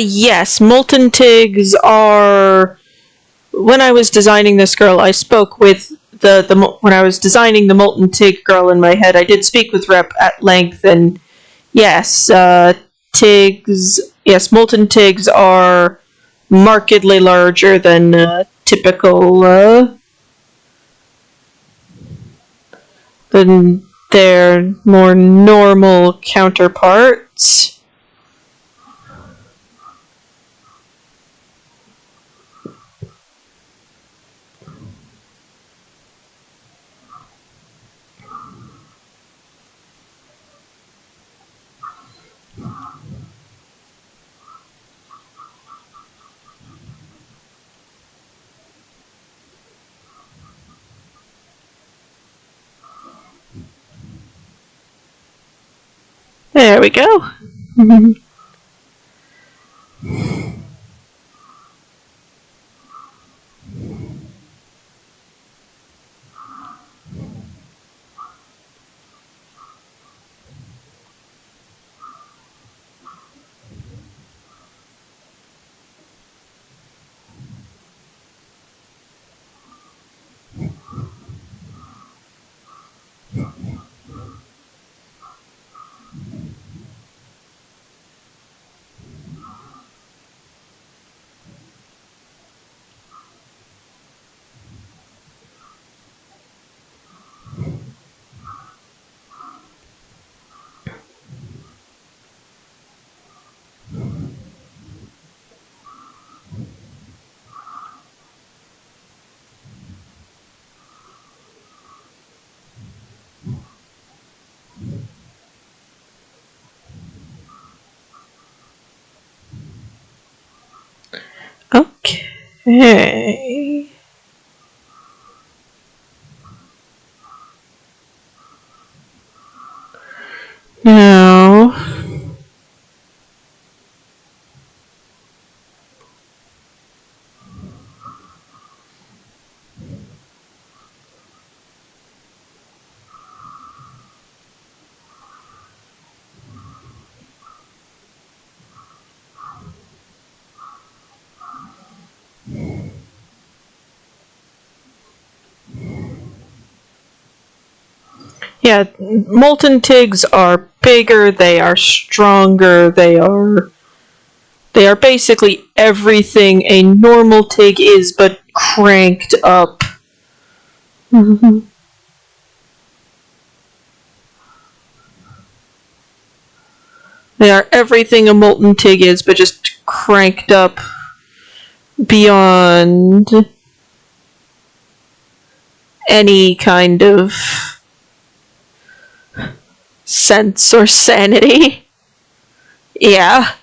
Yes, molten tigs are. When I was designing this girl, I spoke with when I was designing the molten tig girl in my head. I did speak with Rep at length, and yes, tigs. Yes, molten tigs are markedly larger than typical than their more normal counterparts. There we go. Okay. Now, yeah, molten tigs are bigger, they are stronger, they are basically everything a normal tig is, but cranked up. They are everything a molten tig is, but just cranked up beyond any kind of sense or sanity. Yeah.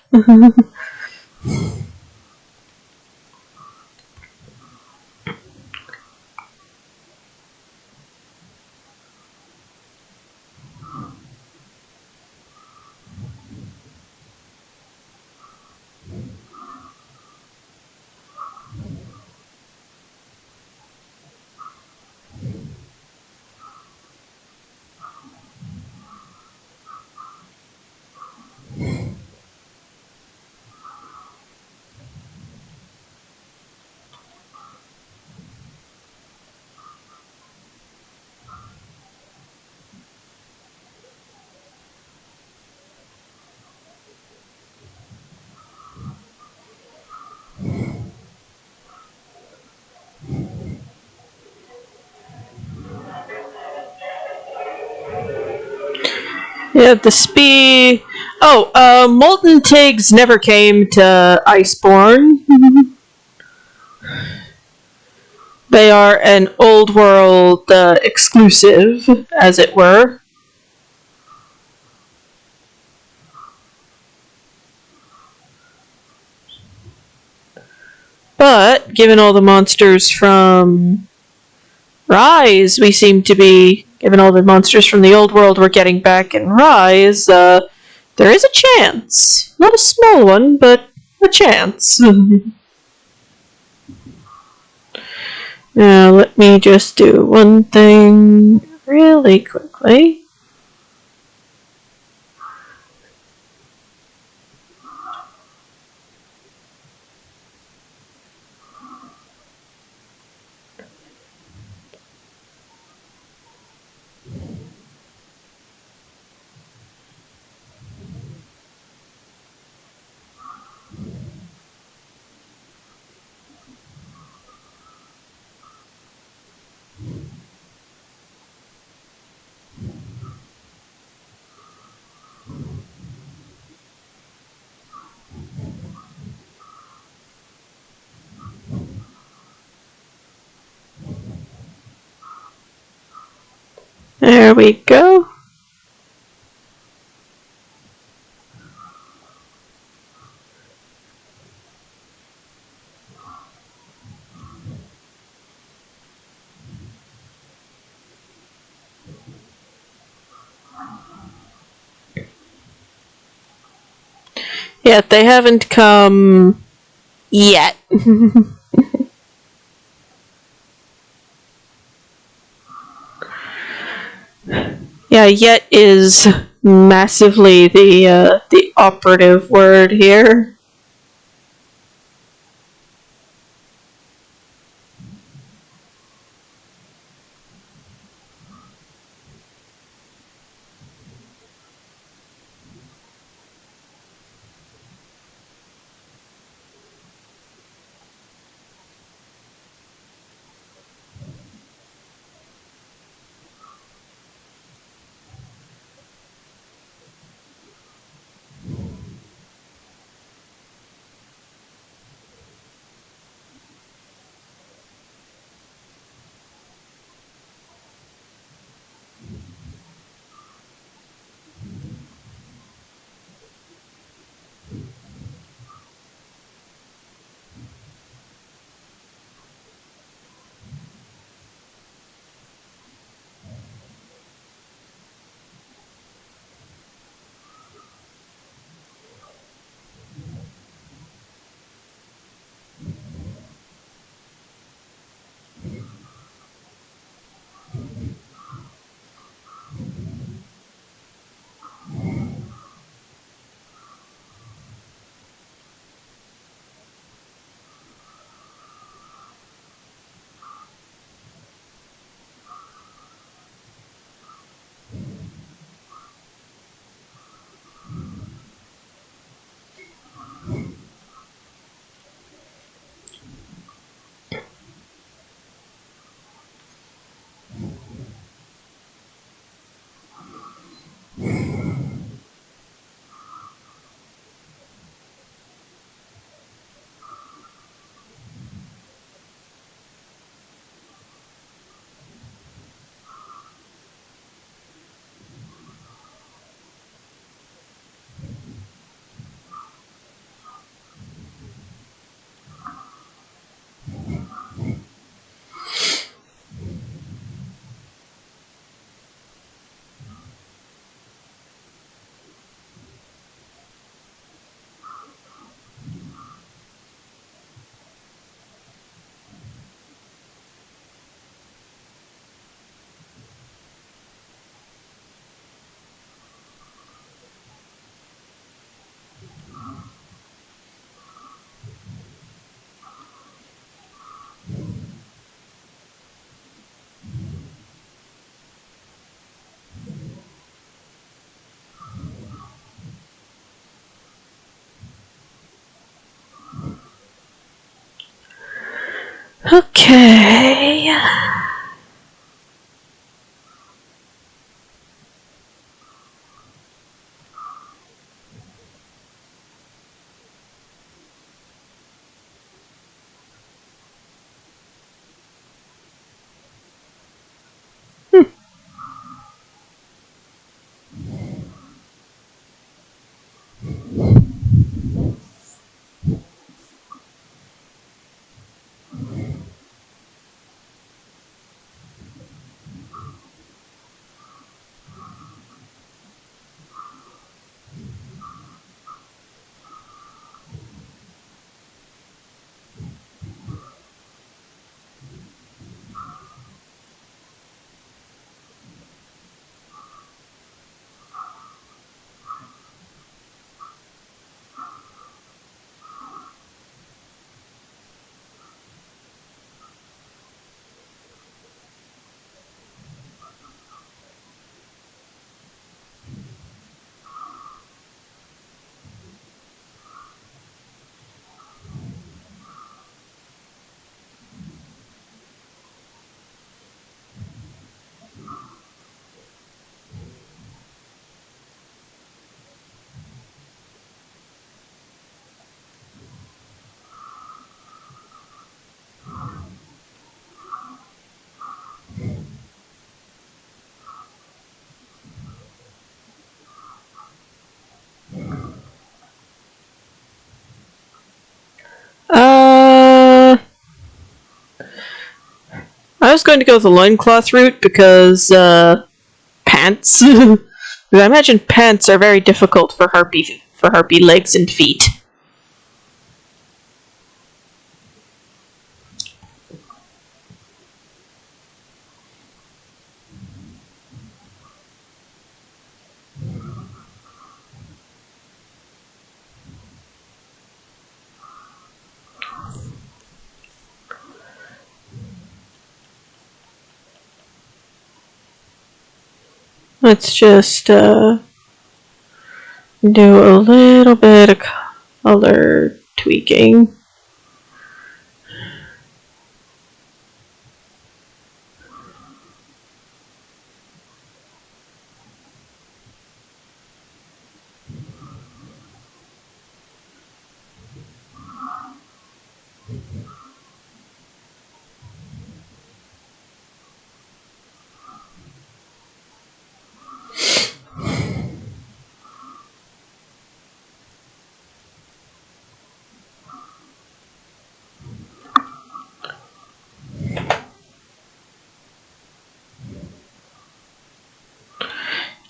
Yeah, the speed. Oh, Molten Tigs never came to Iceborne. They are an old world exclusive, as it were. But, given all the monsters from Rise, we seem to be, given all the monsters from the old world we're getting back in Rise, there is a chance. Not a small one, but a chance. Now, let me just do one thing really quickly. There we go. Yeah, they haven't come yet. Yeah, yet is massively the operative word here. Okay. was going to go the loincloth route because, pants. I imagine pants are very difficult for harpy legs and feet. Let's just, do a little bit of color tweaking.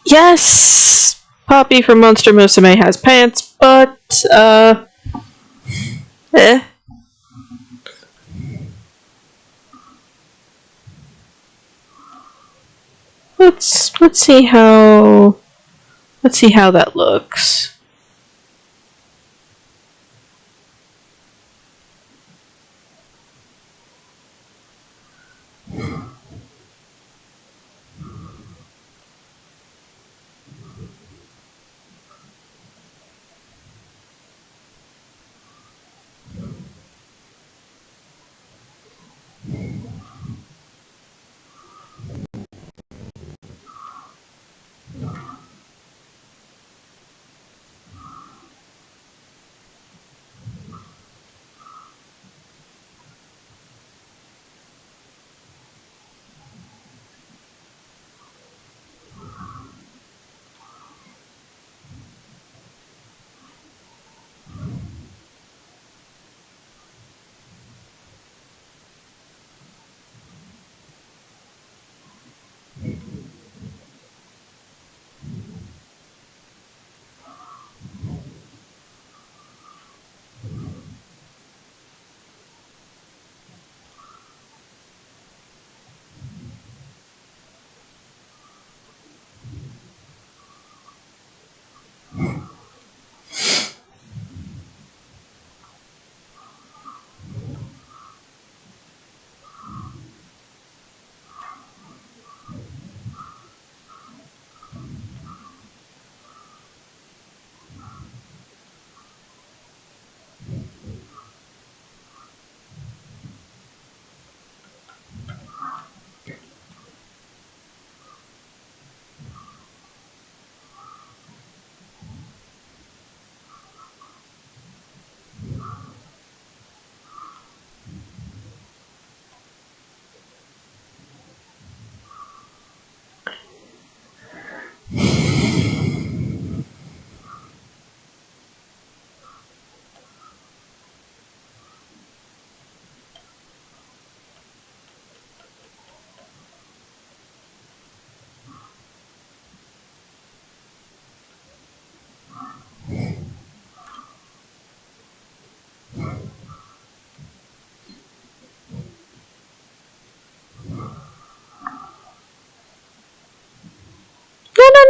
Yes! Poppy from Monster Musume has pants, but, eh. Let's see how that looks.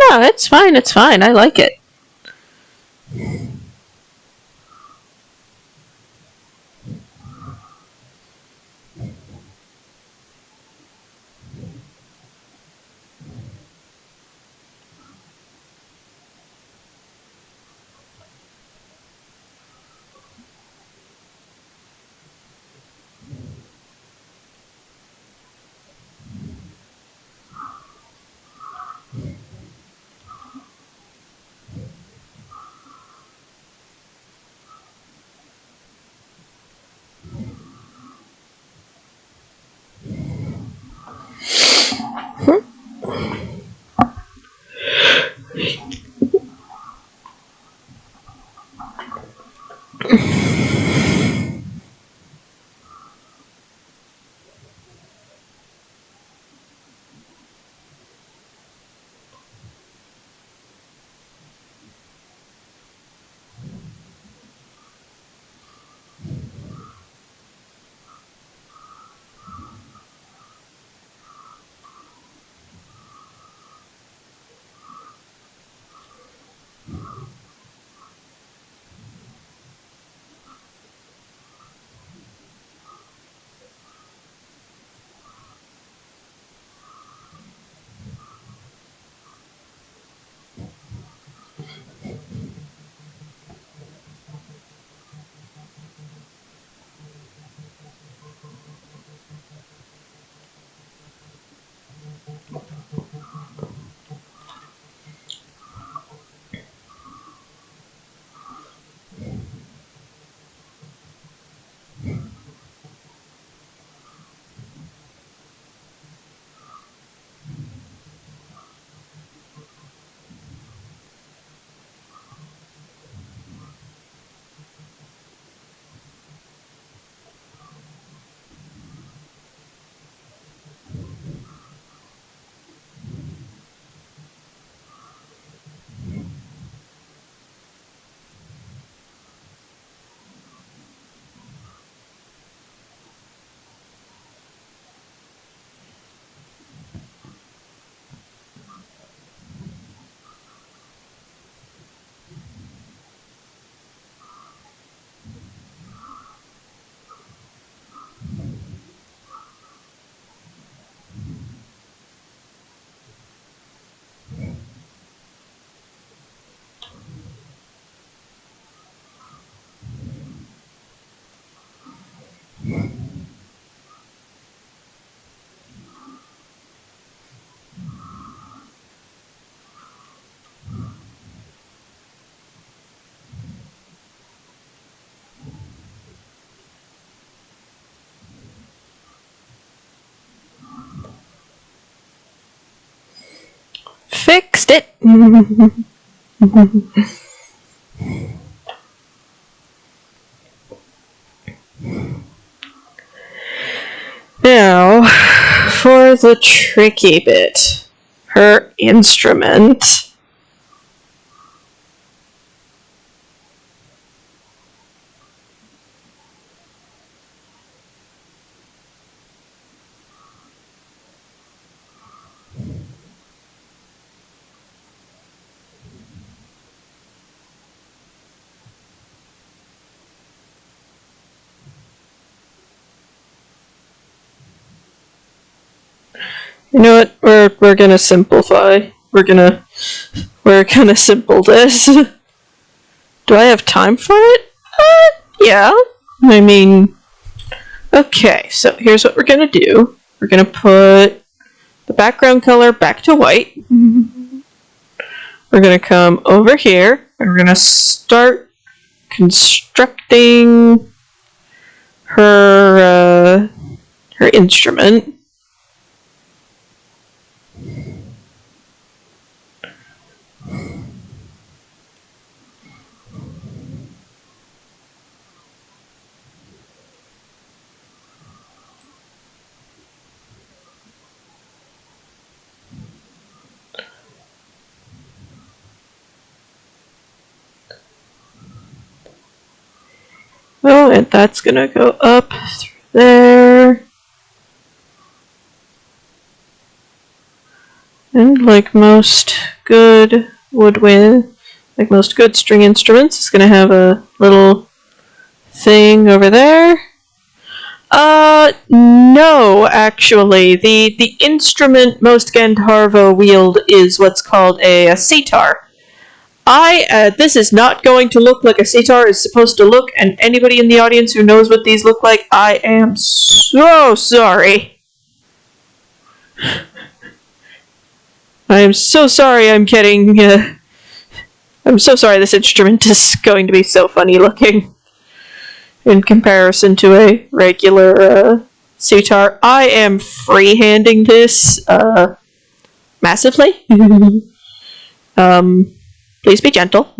No, it's fine, I like it. fixed it. Now, for the tricky bit. Her instrument. You know what? We're gonna simplify. We're gonna simple this. Do I have time for it? Yeah. I mean, okay. So here's what we're gonna do. We're gonna put the background color back to white. We're gonna come over here and we're gonna start constructing her instrument. Oh, and that's gonna go up through there. And like most good woodwind, like most good string instruments, it's gonna have a little thing over there. No, actually. The instrument most Gandharva wield is what's called a sitar. This is not going to look like a sitar is supposed to look, and anybody in the audience who knows what these look like, I am so sorry. I am so sorry I'm getting, I'm so sorry this instrument is going to be so funny looking in comparison to a regular, sitar. I am freehanding this, massively. Please be gentle.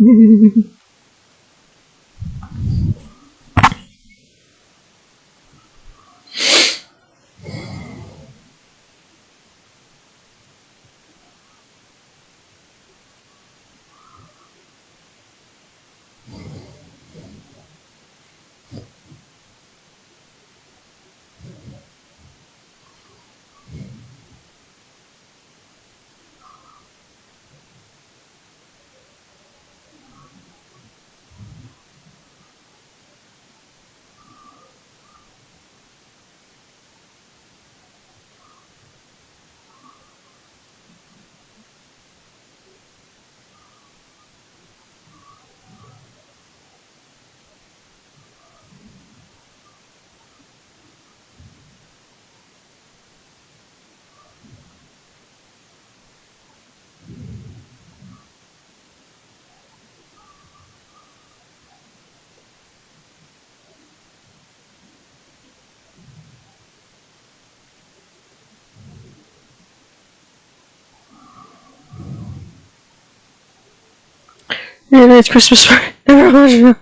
And it's Christmas party.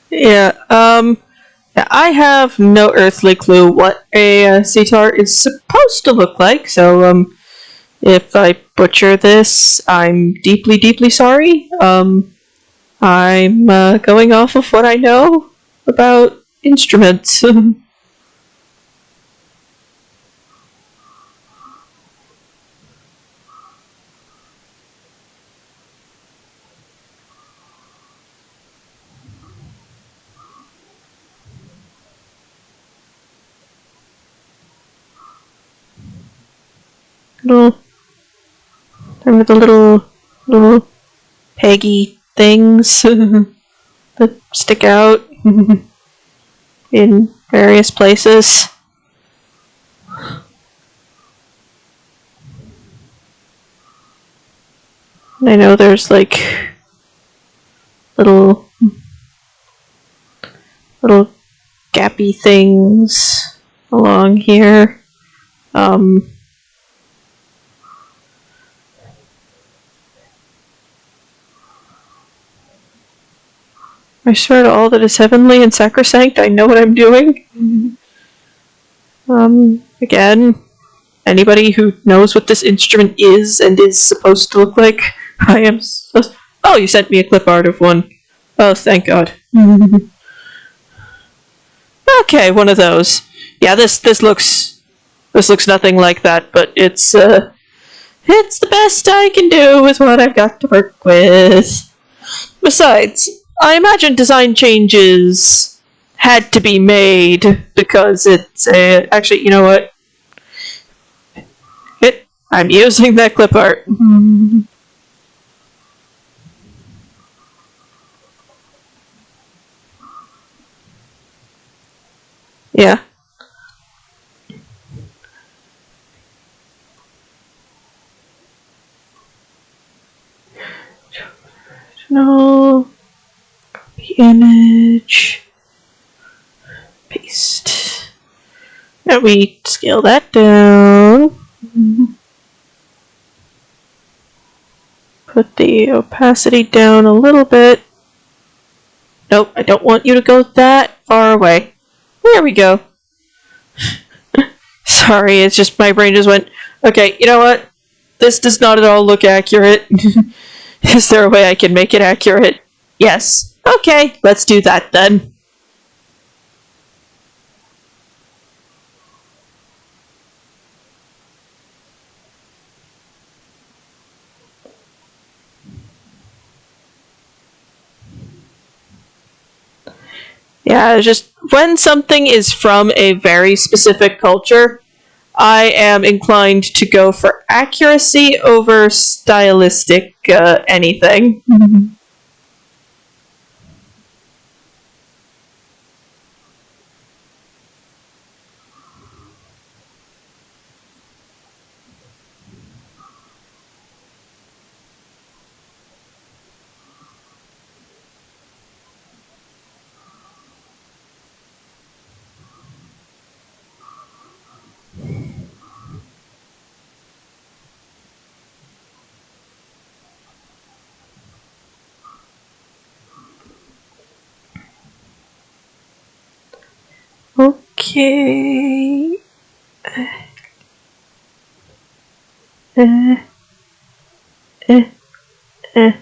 Yeah, I have no earthly clue what a sitar is supposed to look like, so, if I butcher this, I'm deeply, deeply sorry. I'm, going off of what I know about instruments. Little, remember the little peggy things that stick out in various places. I know there's like little gappy things along here. I swear to all that is heavenly and sacrosanct, I know what I'm doing. Again, anybody who knows what this instrument is and is supposed to look like, I am supposed... Oh, you sent me a clip art of one. Oh, thank God. Okay, one of those. Yeah, this looks nothing like that, but it's the best I can do with what I've got to work with. Besides, I imagine design changes had to be made because it's actually, you know what? I'm using that clip art. Yeah. No. Copy image. Paste. Now we scale that down. Put the opacity down a little bit. Nope, I don't want you to go that far away. There we go. Sorry, it's just my brain just went, okay, you know what? This does not at all look accurate. Is there a way I can make it accurate? Yes. Okay, let's do that then. Yeah, just when something is from a very specific culture, I am inclined to go for accuracy over stylistic anything. Okay. Uh, uh, uh, uh,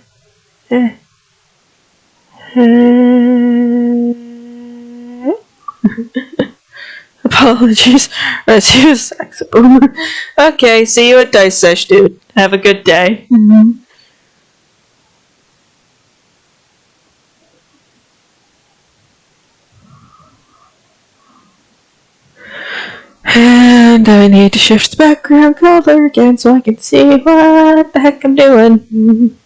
Apologies. Let's use saxophone. Okay, see you at Dice Sesh, dude. Have a good day. And I need to shift the background color again so I can see what the heck I'm doing.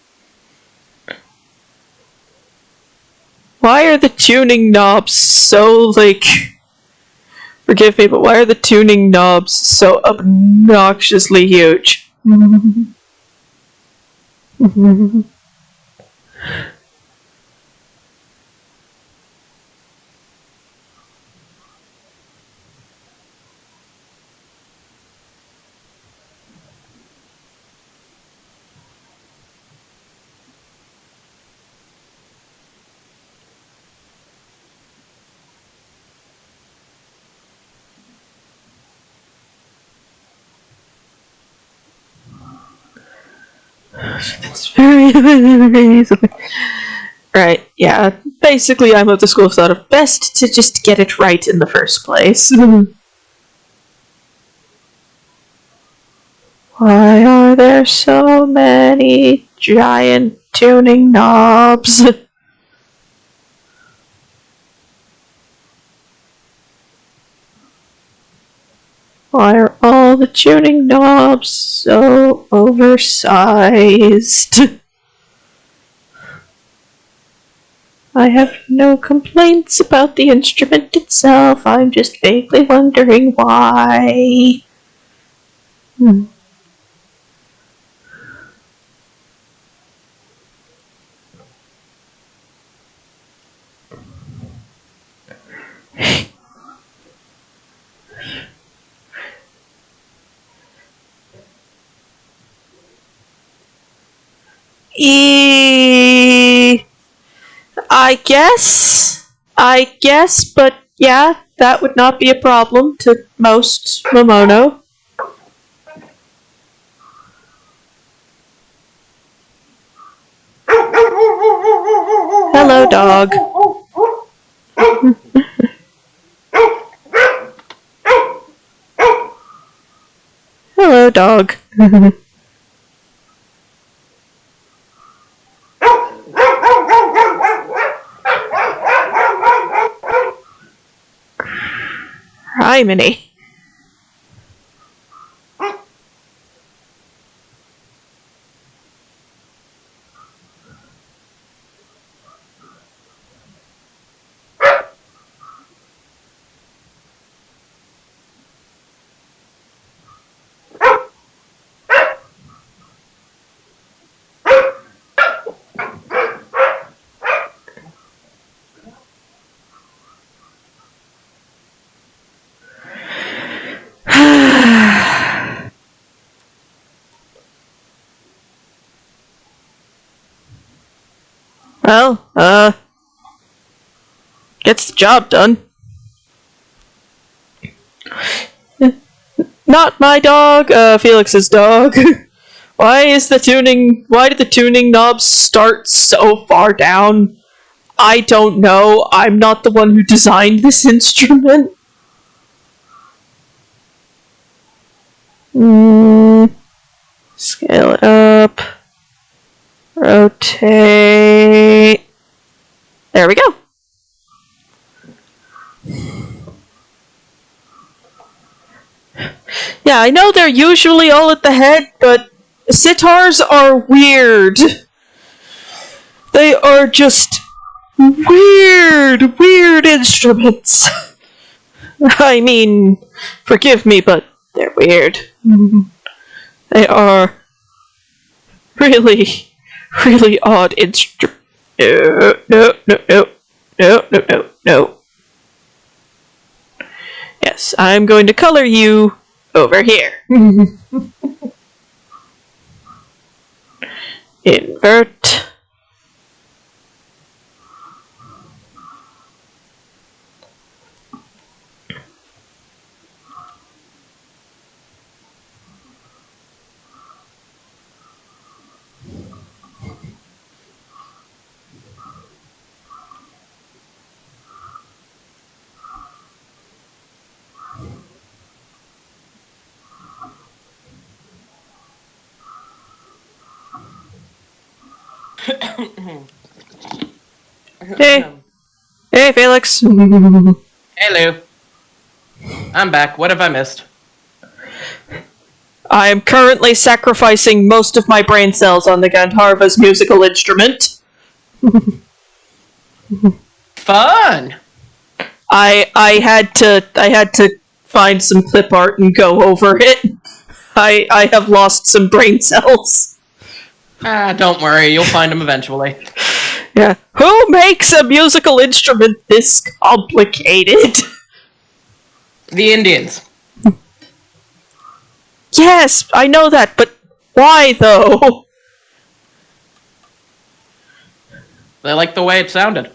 Why are the tuning knobs so, like... Forgive me, but why are the tuning knobs so obnoxiously huge? It's very, very easily. Right, yeah. Basically, I'm of the school of thought of best to just get it right in the first place. Why are there so many giant tuning knobs? Why are all the tuning knobs so oversized? I have no complaints about the instrument itself, I'm just vaguely wondering why. I I guess, but yeah, that would not be a problem to most Momono. Hello, dog. Hello, dog. Criminy. Well, gets the job done. Not my dog, Felix's dog. Why did the tuning knobs start so far down? I don't know. I'm not the one who designed this instrument. Scale it up. Rotate. There we go. Yeah, I know they're usually all at the head, but sitars are weird. They are just weird instruments. I mean, forgive me, but they're weird. They are really odd instruments. No. Yes, I'm going to color you over here. Invert. Hey, Felix. Hello. I'm back. What have I missed? I am currently sacrificing most of my brain cells on the Gandharva's musical instrument. Fun! I had to find some clip art and go over it. I have lost some brain cells. Don't worry, you'll find them eventually. Yeah. Who makes a musical instrument this complicated? The Indians. Yes, I know that, but why though? They like the way it sounded.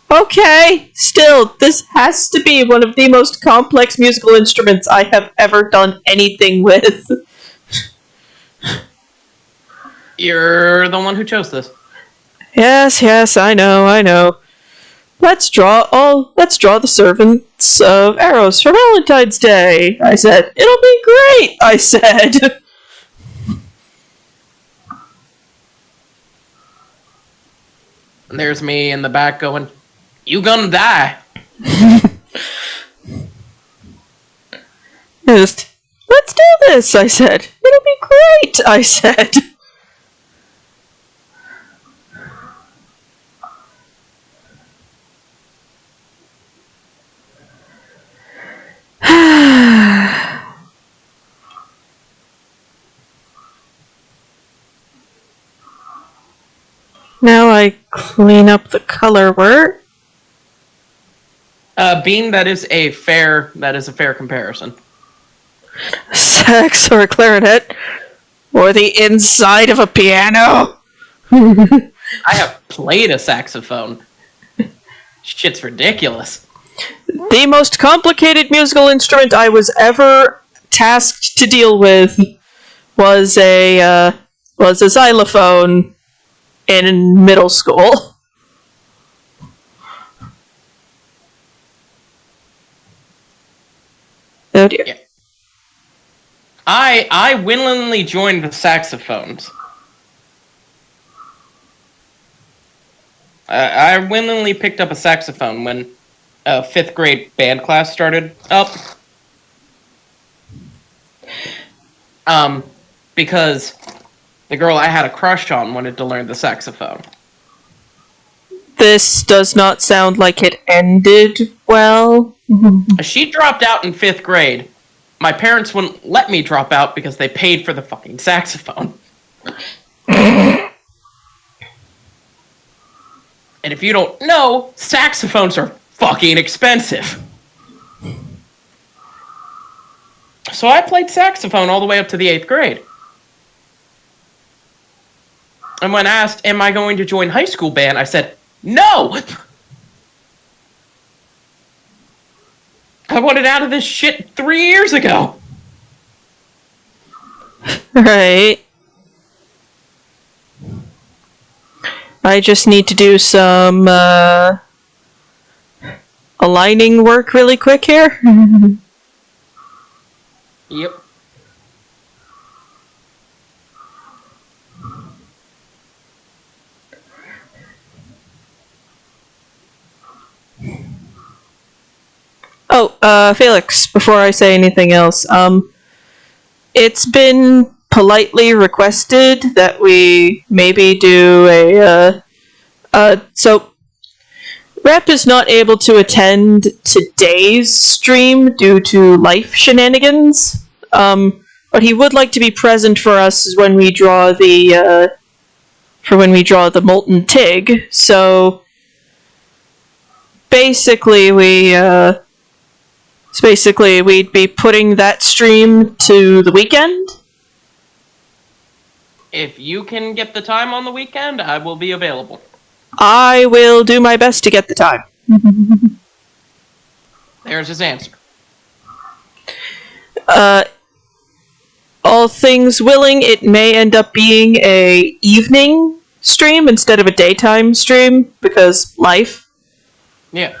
Okay, still, this has to be one of the most complex musical instruments I have ever done anything with. You're the one who chose this. Yes, I know. Let's draw the servants of arrows for Valentine's Day, I said. It'll be great, I said. And there's me in the back going, "You gonna die." Just, let's do this, I said. It'll be great, I said. Now I clean up the color work. Bean, that is a fair comparison. Sax or a clarinet, or the inside of a piano. I have played a saxophone. Shit's ridiculous. The most complicated musical instrument I was ever tasked to deal with was a xylophone in middle school. Oh dear. Yeah. I willingly joined the saxophones. I willingly picked up a saxophone when 5th grade band class started up. Because the girl I had a crush on wanted to learn the saxophone. This does not sound like it ended well. She dropped out in 5th grade. My parents wouldn't let me drop out because they paid for the fucking saxophone. And if you don't know, saxophones are fucking expensive. So I played saxophone all the way up to the 8th grade. And when asked, am I going to join high school band, I said, no! I wanted out of this shit 3 years ago. Right. I just need to do some aligning work really quick here. Yep. Oh, Felix, before I say anything else, it's been politely requested that we maybe do so Rep is not able to attend today's stream due to life shenanigans, but he would like to be present for us when we draw the molten Tig. So basically, we'd be putting that stream to the weekend. If you can get the time on the weekend, I will be available. I will do my best to get the time. There's his answer. All things willing, it may end up being a evening stream instead of a daytime stream, because life. Yeah.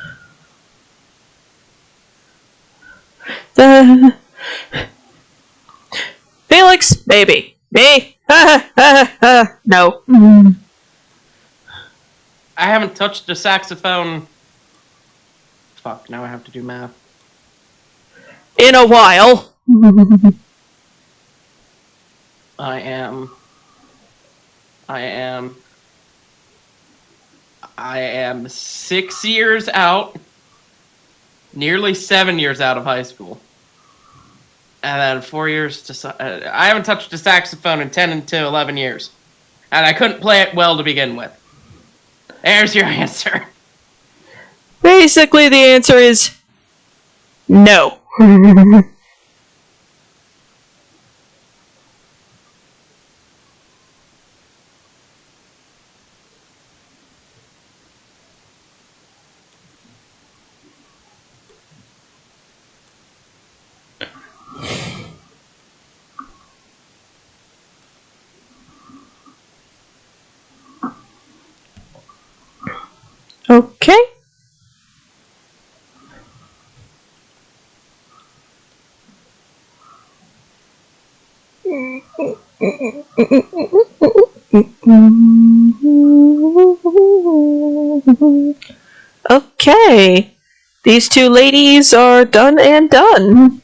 Felix, maybe. Me? No. I haven't touched a saxophone. Fuck, now I have to do math. In a while. I am 6 years out, nearly 7 years out of high school. And then 4 years to... I haven't touched a saxophone in 10 to 11 years. And I couldn't play it well to begin with. There's your answer. Basically, the answer is no. Okay. Okay. These two ladies are done and done.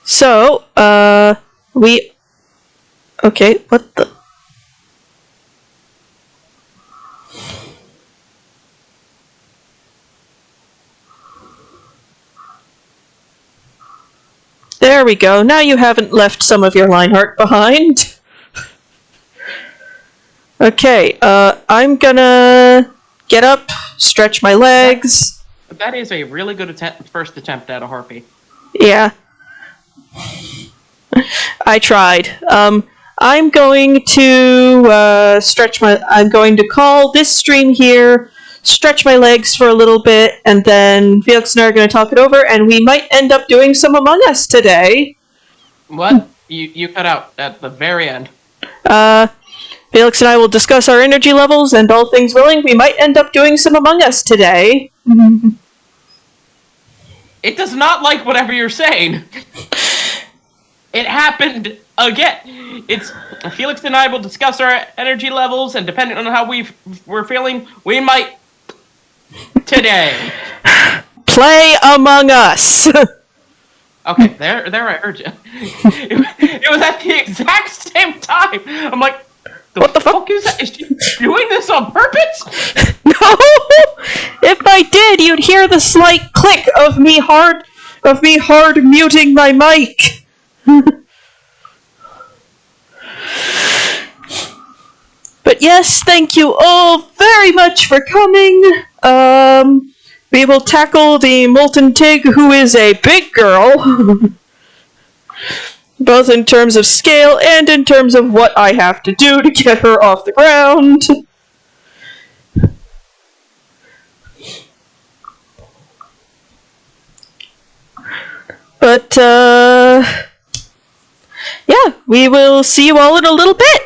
So, okay, what the? There we go. Now you haven't left some of your line art behind. Okay, I'm gonna get up, stretch my legs. That is a really good first attempt at a harpy. Yeah. I tried. I'm going to I'm going to call this stream here, stretch my legs for a little bit, and then Felix and I are going to talk it over, and we might end up doing some Among Us today. What? You cut out at the very end. Felix and I will discuss our energy levels, and all things willing, we might end up doing some Among Us today. It does not like whatever you're saying. It happened again. It's Felix and I will discuss our energy levels, and depending on how we're feeling, we might today play Among Us. Okay, there, I heard you. It was at the exact same time. I'm like, what the fuck is that? Is she doing this on purpose? No! If I did, you'd hear the slight click of me hard muting my mic. But yes, thank you all very much for coming. We will tackle the Molten Tig, who is a big girl. Both in terms of scale and in terms of what I have to do to get her off the ground. But, yeah, we will see you all in a little bit.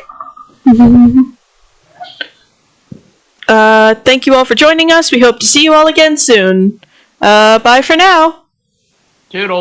Thank you all for joining us. We hope to see you all again soon. Bye for now. Toodle.